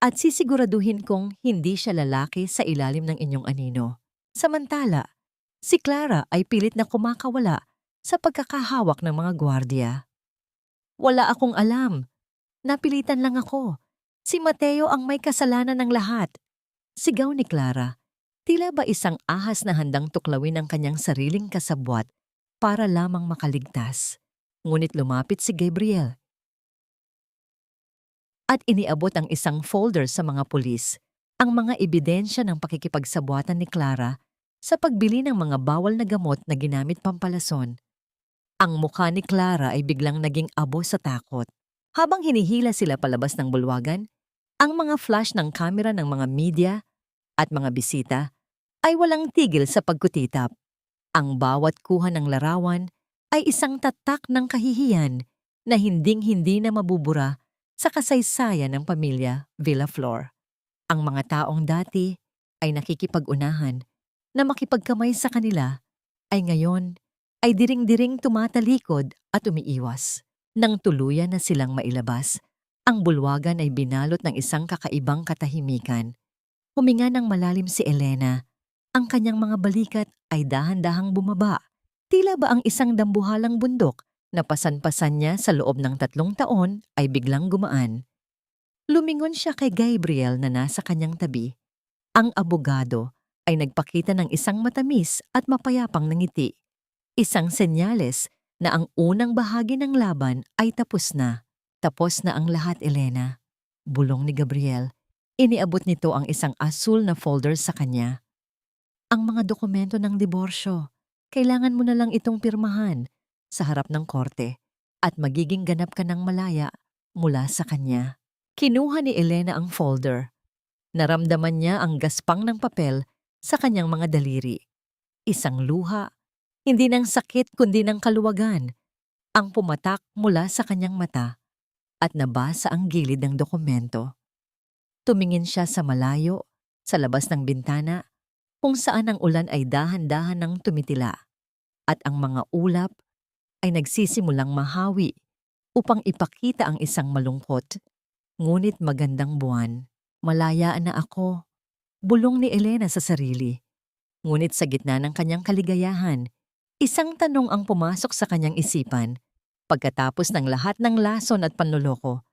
at sisiguraduhin kong hindi siya lalaki sa ilalim ng inyong anino. Samantala, si Clara ay pilit na kumakawala sa pagkakahawak ng mga gwardiya. Wala akong alam. Napilitan lang ako. Si Mateo ang may kasalanan ng lahat. Sigaw ni Clara. Tila ba isang ahas na handang tuklawin ang kanyang sariling kasabwat para lamang makaligtas. Ngunit lumapit si Gabriel. at iniabot ang isang folder sa mga pulis, ang mga ebidensya ng pakikipagsabuatan ni Clara sa pagbili ng mga bawal na gamot na ginamit pampalason. Ang mukha ni Clara ay biglang naging abo sa takot. Habang hinihila sila palabas ng bulwagan, ang mga flash ng kamera ng mga media at mga bisita ay walang tigil sa pagkutitap. Ang bawat kuha ng larawan ay isang tatak ng kahihiyan na hinding-hindi na mabubura sa kasaysayan ng pamilya Villaflor. Ang mga taong dati ay nakikipag-unahan na makipagkamay sa kanila ay ngayon ay diring-diring tumatalikod at umiiwas. Nang tuluyan na silang mailabas, ang bulwagan ay binalot ng isang kakaibang katahimikan. Huminga ng malalim si Elena. Ang kanyang mga balikat ay dahan-dahang bumaba. Tila ba ang isang dambuhalang bundok na pasan-pasan niya sa loob ng 3 taon ay biglang gumaan. Lumingon siya kay Gabriel na nasa kanyang tabi. Ang abogado ay nagpakita ng isang matamis at mapayapang ngiti. Isang senyales na ang unang bahagi ng laban ay tapos na. Tapos na ang lahat, Elena. Bulong ni Gabriel. Iniabot nito ang isang asul na folder sa kanya. Ang mga dokumento ng diborsyo, kailangan mo na lang itong pirmahan sa harap ng korte at magiging ganap ka ng malaya mula sa kanya. Kinuha ni Elena ang folder. Naramdaman niya ang gaspang ng papel sa kanyang mga daliri. Isang luha, hindi ng sakit kundi ng kaluwagan, ang pumatak mula sa kanyang mata at nabasa ang gilid ng dokumento. Tumingin siya sa malayo, sa labas ng bintana, kung saan ang ulan ay dahan-dahan ng tumitila at ang mga ulap ay nagsisimulang mahawi upang ipakita ang isang malungkot, ngunit magandang buwan. Malayaan na ako, bulong ni Elena sa sarili. Ngunit sa gitna ng kanyang kaligayahan, isang tanong ang pumasok sa kanyang isipan. Pagkatapos ng lahat ng lason at panloloko,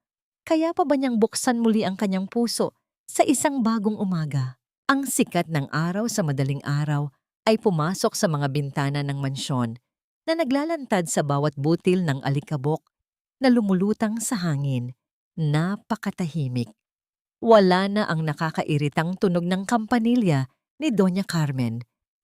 kaya pa ba niyang buksan muli ang kanyang puso sa isang bagong umaga? Ang sikat ng araw sa madaling araw ay pumasok sa mga bintana ng mansyon na naglalantad sa bawat butil ng alikabok na lumulutang sa hangin. Napakatahimik. Wala na ang nakakairitang tunog ng kampanilya ni Doña Carmen.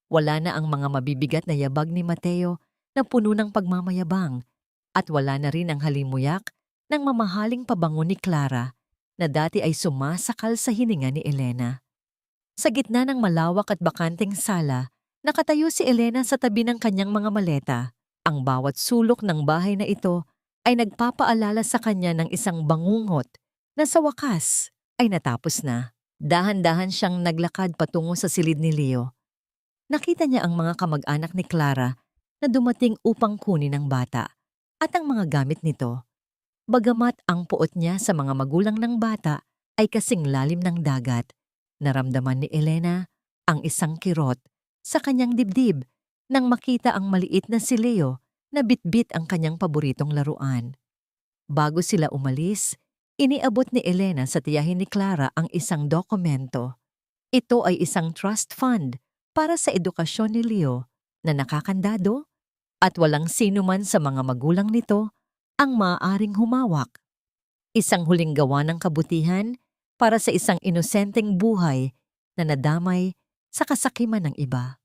Wala na ang mga mabibigat na yabag ni Mateo na puno ng pagmamayabang. At wala na rin ang halimuyak ng mamahaling pabango ni Clara na dati ay sumasakal sa hininga ni Elena. Sa gitna ng malawak at bakanteng sala, nakatayo si Elena sa tabi ng kanyang mga maleta. Ang bawat sulok ng bahay na ito ay nagpapaalala sa kanya ng isang bangungot na sa wakas ay natapos na. Dahan-dahan siyang naglakad patungo sa silid ni Leo. Nakita niya ang mga kamag-anak ni Clara na dumating upang kunin ang bata at ang mga gamit nito. Bagamat ang puot niya sa mga magulang ng bata ay kasing lalim ng dagat, naramdaman ni Elena ang isang kirot sa kanyang dibdib nang makita ang maliit na si Leo na bitbit ang kanyang paboritong laruan. Bago sila umalis, iniabot ni Elena sa tiyahin ni Clara ang isang dokumento. Ito ay isang trust fund para sa edukasyon ni Leo na nakakandado at walang sino man sa mga magulang nito ang maaaring humawak. Isang huling gawa ng kabutihan para sa isang inosenteng buhay na nadamay sa kasakiman ng iba.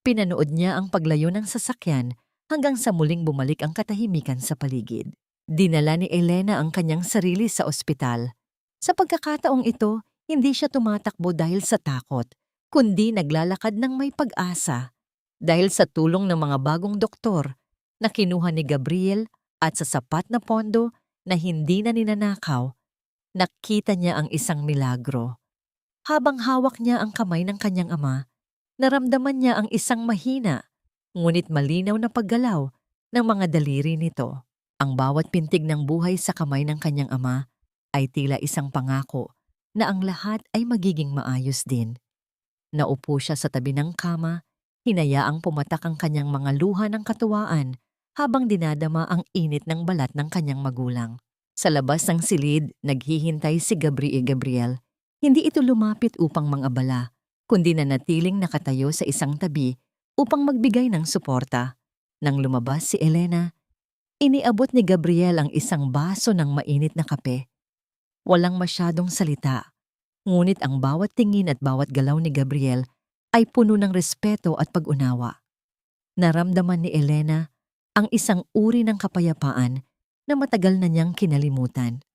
Pinanood niya ang paglayo ng sasakyan hanggang sa muling bumalik ang katahimikan sa paligid. Dinala ni Elena ang kanyang sarili sa ospital. Sa pagkakataong ito, hindi siya tumatakbo dahil sa takot, kundi naglalakad ng may pag-asa. Dahil sa tulong ng mga bagong doktor na kinuha ni Gabriel at sa sapat na pondo na hindi na ninanakaw, nakita niya ang isang milagro. Habang hawak niya ang kamay ng kanyang ama, naramdaman niya ang isang mahina, ngunit malinaw na paggalaw ng mga daliri nito. Ang bawat pintig ng buhay sa kamay ng kanyang ama ay tila isang pangako na ang lahat ay magiging maayos din. Naupo siya sa tabi ng kama, hinayaang pumatak ang kanyang mga luha ng katuwaan habang dinadama ang init ng balat ng kanyang magulang. Sa labas ng silid, naghihintay si Gabriel. Hindi ito lumapit upang mangabala, kundi nanatiling nakatayo sa isang tabi upang magbigay ng suporta. Nang lumabas si Elena, iniabot ni Gabriel ang isang baso ng mainit na kape. Walang masyadong salita, ngunit ang bawat tingin at bawat galaw ni Gabriel ay puno ng respeto at pag-unawa. Naramdaman ni Elena ang isang uri ng kapayapaan na matagal na niyang kinalimutan.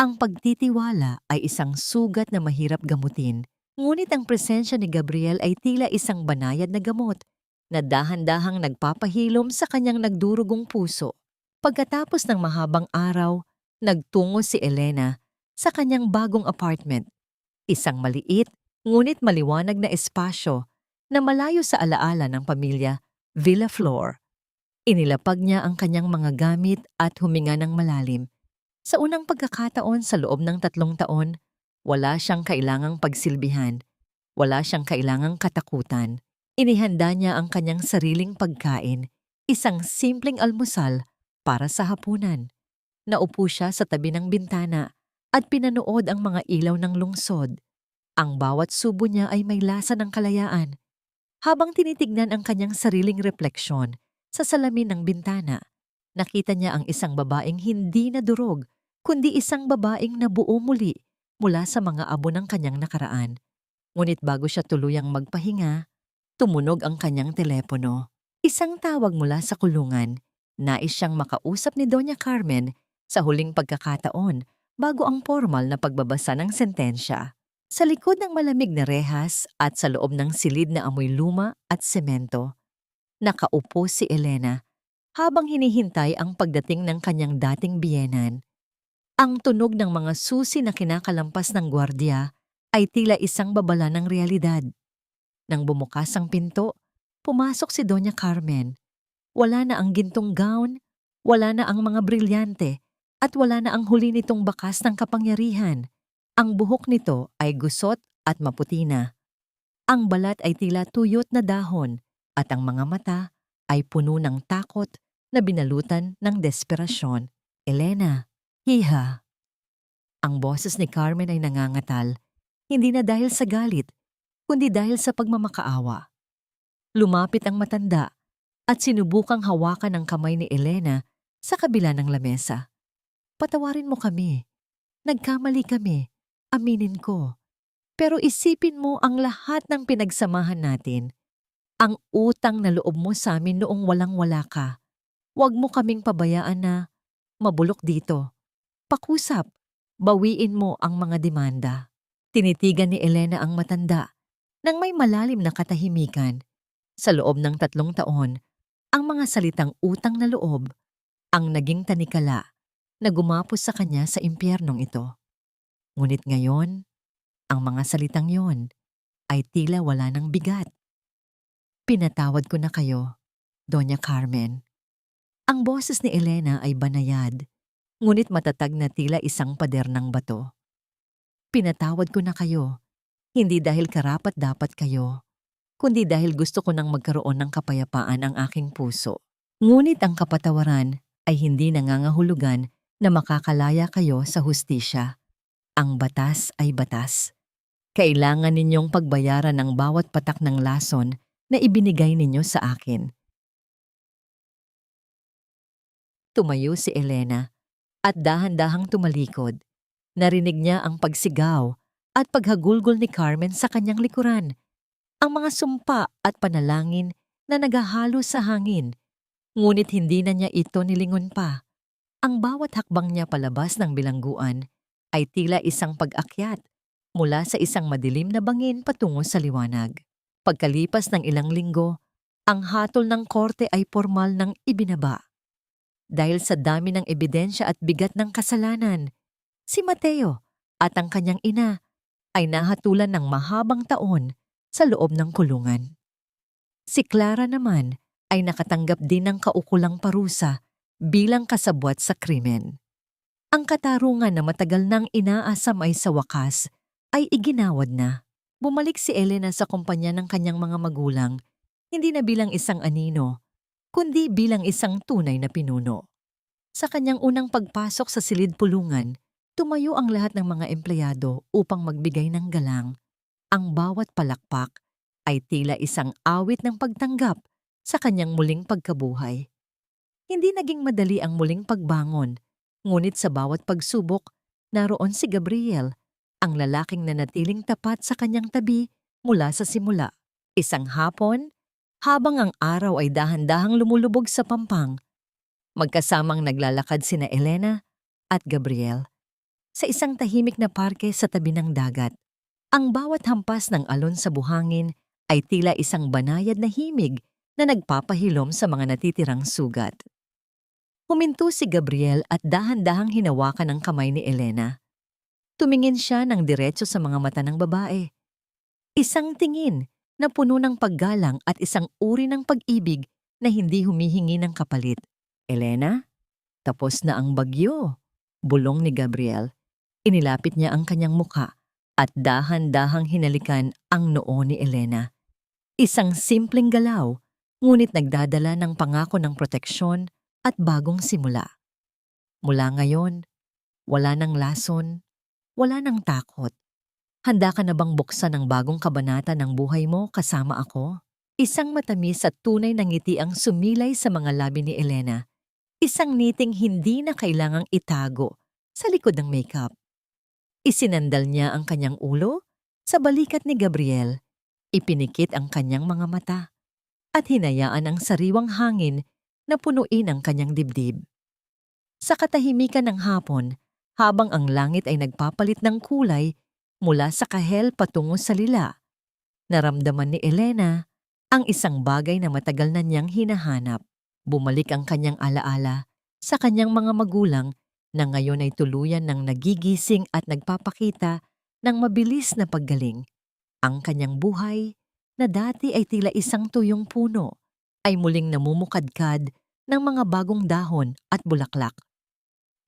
Ang pagtitiwala ay isang sugat na mahirap gamutin, ngunit ang presensya ni Gabriel ay tila isang banayad na gamot na dahan-dahang nagpapahilom sa kanyang nagdurugong puso. Pagkatapos ng mahabang araw, nagtungo si Elena sa kanyang bagong apartment. Isang maliit, ngunit maliwanag na espasyo na malayo sa alaala ng pamilya Villaflor. Inilapag niya ang kanyang mga gamit at huminga ng malalim. Sa unang pagkakataon sa loob ng 3 taon, wala siyang kailangang pagsilbihan. Wala siyang kailangang katakutan. Inihanda niya ang kanyang sariling pagkain, isang simpleng almusal para sa hapunan. Naupo siya sa tabi ng bintana at pinanood ang mga ilaw ng lungsod. Ang bawat subo niya ay may lasa ng kalayaan. Habang tinitignan ang kanyang sariling refleksyon sa salamin ng bintana, nakita niya ang isang babaeng hindi na durog, kundi isang babaeng nabuo muli mula sa mga abo ng kanyang nakaraan. Ngunit bago siya tuluyang magpahinga, tumunog ang kanyang telepono. Isang tawag mula sa kulungan. Nais siyang makausap ni Doña Carmen sa huling pagkakataon bago ang formal na pagbabasa ng sentensya. Sa likod ng malamig na rehas at sa loob ng silid na amoy luma at semento, nakaupo si Elena habang hinihintay ang pagdating ng kanyang dating biyenan. Ang tunog ng mga susi na kinakalampas ng gwardiya ay tila isang babala ng realidad. Nang bumukas ang pinto, pumasok si Doña Carmen. Wala na ang gintong gown, wala na ang mga brilyante, at wala na ang huli nitong bakas ng kapangyarihan. Ang buhok nito ay gusot at maputi na. Ang balat ay tila tuyot na dahon at ang mga mata ay puno ng takot na binalutan ng desperasyon. Elena, hiha. Ang boses ni Carmen ay nangangatal, hindi na dahil sa galit, kundi dahil sa pagmamakaawa. Lumapit ang matanda at sinubukang hawakan ang kamay ni Elena sa kabila ng lamesa. Patawarin mo kami. Nagkamali kami. Aminin ko. Pero isipin mo ang lahat ng pinagsamahan natin. Ang utang na loob mo sa amin noong walang-wala ka. Huwag mo kaming pabayaan na mabulok dito. Pakusap, bawiin mo ang mga demanda. Tinitigan ni Elena ang matanda nang may malalim na katahimikan. Sa loob ng 3 taon, ang mga salitang utang na loob ang naging tanikala na gumapos sa kanya sa impyernong ito. Ngunit ngayon, ang mga salitang yon ay tila wala ng bigat. Pinatawad ko na kayo, Doña Carmen. Ang boses ni Elena ay banayad, ngunit matatag na tila isang pader ng bato. Pinatawad ko na kayo, hindi dahil karapat-dapat kayo, kundi dahil gusto ko nang magkaroon ng kapayapaan ang aking puso. Ngunit ang kapatawaran ay hindi nangangahulugan na makakalaya kayo sa hustisya. Ang batas ay batas. Kailangan ninyong pagbayaran ng bawat patak ng lason na ibinigay ninyo sa akin. Tumayo si Elena at dahan-dahang tumalikod. Narinig niya ang pagsigaw at paghagulgol ni Carmen sa kanyang likuran. Ang mga sumpa at panalangin na naghahalo sa hangin. Ngunit hindi na niya ito nilingon pa. Ang bawat hakbang niya palabas ng bilangguan ay tila isang pag-akyat mula sa isang madilim na bangin patungo sa liwanag. Pagkalipas ng ilang linggo, ang hatol ng korte ay formal nang ibinaba. Dahil sa dami ng ebidensya at bigat ng kasalanan, si Mateo at ang kanyang ina ay nahatulan ng mahabang taon sa loob ng kulungan. Si Clara naman ay nakatanggap din ng kaukulang parusa bilang kasabwat sa krimen. Ang katarungan na matagal nang inaasam ay sa wakas ay iginawad na. Bumalik si Elena sa kumpanya ng kanyang mga magulang, hindi na bilang isang anino, kundi bilang isang tunay na pinuno. Sa kanyang unang pagpasok sa silid pulungan, tumayo ang lahat ng mga empleyado upang magbigay ng galang. Ang bawat palakpak ay tila isang awit ng pagtanggap sa kanyang muling pagkabuhay. Hindi naging madali ang muling pagbangon, ngunit sa bawat pagsubok naroon si Gabriel, ang lalaking nanatiling tapat sa kanyang tabi mula sa simula. Isang hapon, habang ang araw ay dahan-dahang lumulubog sa pampang, magkasamang naglalakad sina Elena at Gabriel sa isang tahimik na parke sa tabi ng dagat. Ang bawat hampas ng alon sa buhangin ay tila isang banayad na himig na nagpapahilom sa mga natitirang sugat. Huminto si Gabriel at dahan-dahang hinawakan ang kamay ni Elena. Tumingin siya ng diretso sa mga mata ng babae. Isang tingin na puno ng paggalang at isang uri ng pag-ibig na hindi humihingi ng kapalit. Elena, tapos na ang bagyo, bulong ni Gabriel. Inilapit niya ang kanyang muka at dahan-dahang hinalikan ang noo ni Elena. Isang simpleng galaw, ngunit nagdadala ng pangako ng proteksyon at bagong simula. Mula ngayon, wala nang lason, wala nang takot. Handa ka na bang buksan ang bagong kabanata ng buhay mo kasama ako? Isang matamis at tunay na ngiti ang sumilay sa mga labi ni Elena. Isang ngiting hindi na kailangang itago sa likod ng makeup. Isinandal niya ang kanyang ulo sa balikat ni Gabriel, ipinikit ang kanyang mga mata, at hinayaan ang sariwang hangin na punuin ang kanyang dibdib. Sa katahimikan ng hapon, habang ang langit ay nagpapalit ng kulay mula sa kahel patungo sa lila, naramdaman ni Elena ang isang bagay na matagal na niyang hinahanap. Bumalik ang kanyang alaala sa kanyang mga magulang na ngayon ay tuluyan ng nagigising at nagpapakita ng mabilis na paggaling. Ang kanyang buhay, na dati ay tila isang tuyong puno, ay muling namumukadkad ng mga bagong dahon at bulaklak.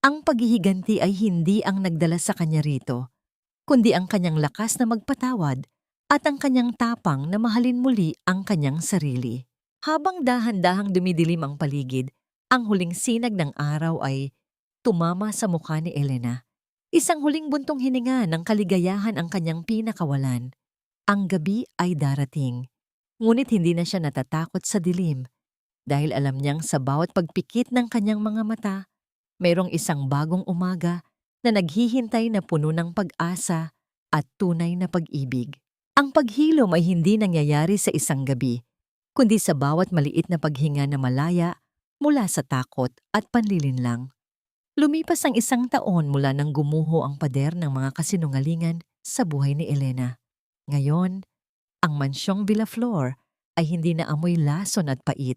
Ang paghihiganti ay hindi ang nagdala sa kanya rito, kundi ang kanyang lakas na magpatawad at ang kanyang tapang na mahalin muli ang kanyang sarili. Habang dahan-dahang dumidilim ang paligid, ang huling sinag ng araw ay tumama sa mukha ni Elena. Isang huling buntong hininga ng kaligayahan ang kanyang pinakawalan. Ang gabi ay darating, ngunit hindi na siya natatakot sa dilim dahil alam niyang sa bawat pagpikit ng kanyang mga mata, mayroong isang bagong umaga na naghihintay na puno ng pag-asa at tunay na pag-ibig. Ang paghilom ay hindi nangyayari sa isang gabi, kundi sa bawat maliit na paghinga na malaya mula sa takot at panlilinlang. Lumipas ang 1 taon mula nang gumuho ang pader ng mga kasinungalingan sa buhay ni Elena. Ngayon, ang mansyong Villaflor ay hindi na amoy lason at pait.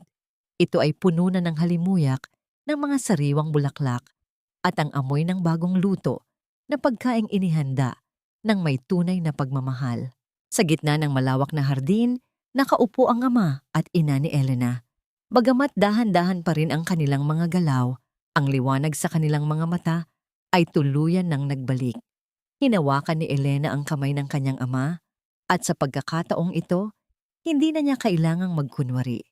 Ito ay puno na ng halimuyak ng mga sariwang bulaklak at ang amoy ng bagong luto na pagkaing inihanda ng may tunay na pagmamahal. Sa gitna ng malawak na hardin, nakaupo ang ama at ina ni Elena. Bagamat dahan-dahan pa rin ang kanilang mga galaw, ang liwanag sa kanilang mga mata ay tuluyan ng nagbalik. Hinawakan ni Elena ang kamay ng kanyang ama at sa pagkakataong ito, hindi na niya kailangang magkunwari.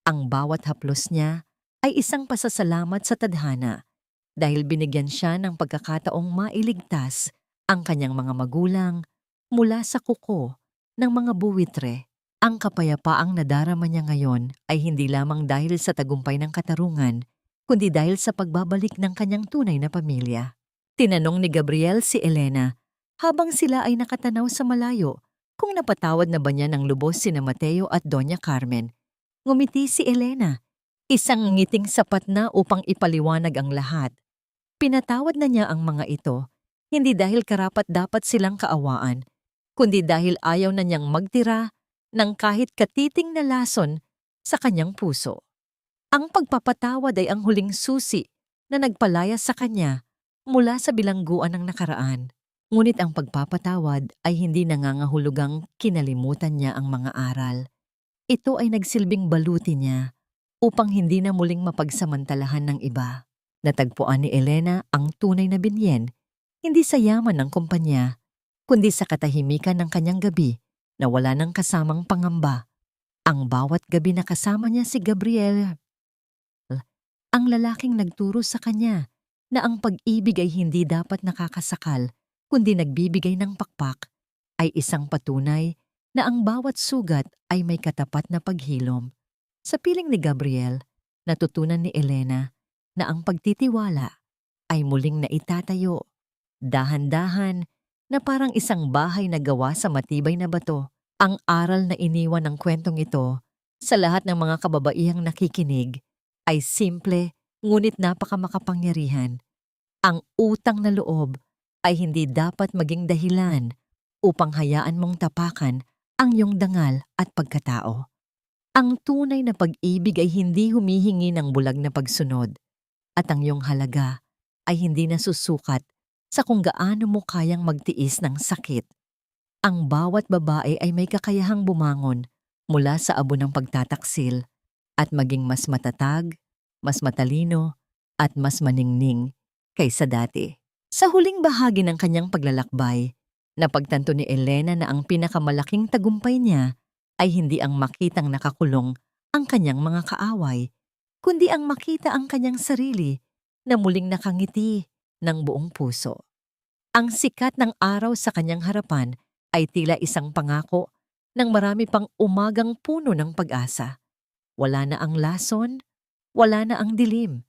Ang bawat haplos niya ay isang pasasalamat sa tadhana dahil binigyan siya ng pagkakataong mailigtas ang kanyang mga magulang mula sa kuko ng mga buwitre. Ang kapayapaang nadarama niya ngayon ay hindi lamang dahil sa tagumpay ng katarungan, kundi dahil sa pagbabalik ng kanyang tunay na pamilya. Tinanong ni Gabriel si Elena habang sila ay nakatanaw sa malayo kung napatawad na ba niya ng lubos sina Mateo at Doña Carmen. Ngumiti si Elena, isang ngiting sapat na upang ipaliwanag ang lahat. Pinatawad na niya ang mga ito, hindi dahil karapat-dapat silang kaawaan, kundi dahil ayaw na niyang magtira ng kahit katiting na lason sa kanyang puso. Ang pagpapatawad ay ang huling susi na nagpalaya sa kanya mula sa bilangguan ng nakaraan. Ngunit ang pagpapatawad ay hindi nangangahulugang kinalimutan niya ang mga aral. Ito ay nagsilbing baluti niya upang hindi na muling mapagsamantalahan ng iba. Natagpuan ni Elena ang tunay na binyen, hindi sa yaman ng kumpanya, kundi sa katahimikan ng kanyang gabi na wala ng kasamang pangamba. Ang bawat gabi na kasama niya si Gabriel, ang lalaking nagturo sa kanya na ang pag-ibig ay hindi dapat nakakasakal, kundi nagbibigay ng pakpak, ay isang patunay na ang bawat sugat ay may katapat na paghilom. Sa piling ni Gabriel, natutunan ni Elena na ang pagtitiwala ay muling naitatayo Dahan-dahan, na parang isang bahay na gawa sa matibay na bato, ang aral na iniwan ng kwentong ito sa lahat ng mga kababaihang nakikinig ay simple ngunit napakamakapangyarihan. Ang utang na loob ay hindi dapat maging dahilan upang hayaan mong tapakan ang iyong dangal at pagkatao. Ang tunay na pag-ibig ay hindi humihingi ng bulag na pagsunod at ang iyong halaga ay hindi nasusukat sa kung gaano mo kayang magtiis ng sakit. Ang bawat babae ay may kakayahang bumangon mula sa abo ng pagtataksil at maging mas matatag, mas matalino, at mas maningning kaysa dati. Sa huling bahagi ng kanyang paglalakbay, napagtanto ni Elena na ang pinakamalaking tagumpay niya ay hindi ang makitang nakakulong ang kanyang mga kaaway, kundi ang makita ang kanyang sarili na muling nakangiti ng buong puso. Ang sikat ng araw sa kanyang harapan ay tila isang pangako ng marami pang umagang puno ng pag-asa. Wala na ang lason, wala na ang dilim.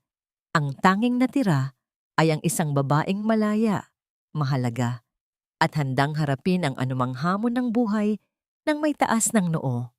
Ang tanging natira ay ang isang babaeng malaya, mahalaga, at handang harapin ang anumang hamon ng buhay ng may taas ng noo.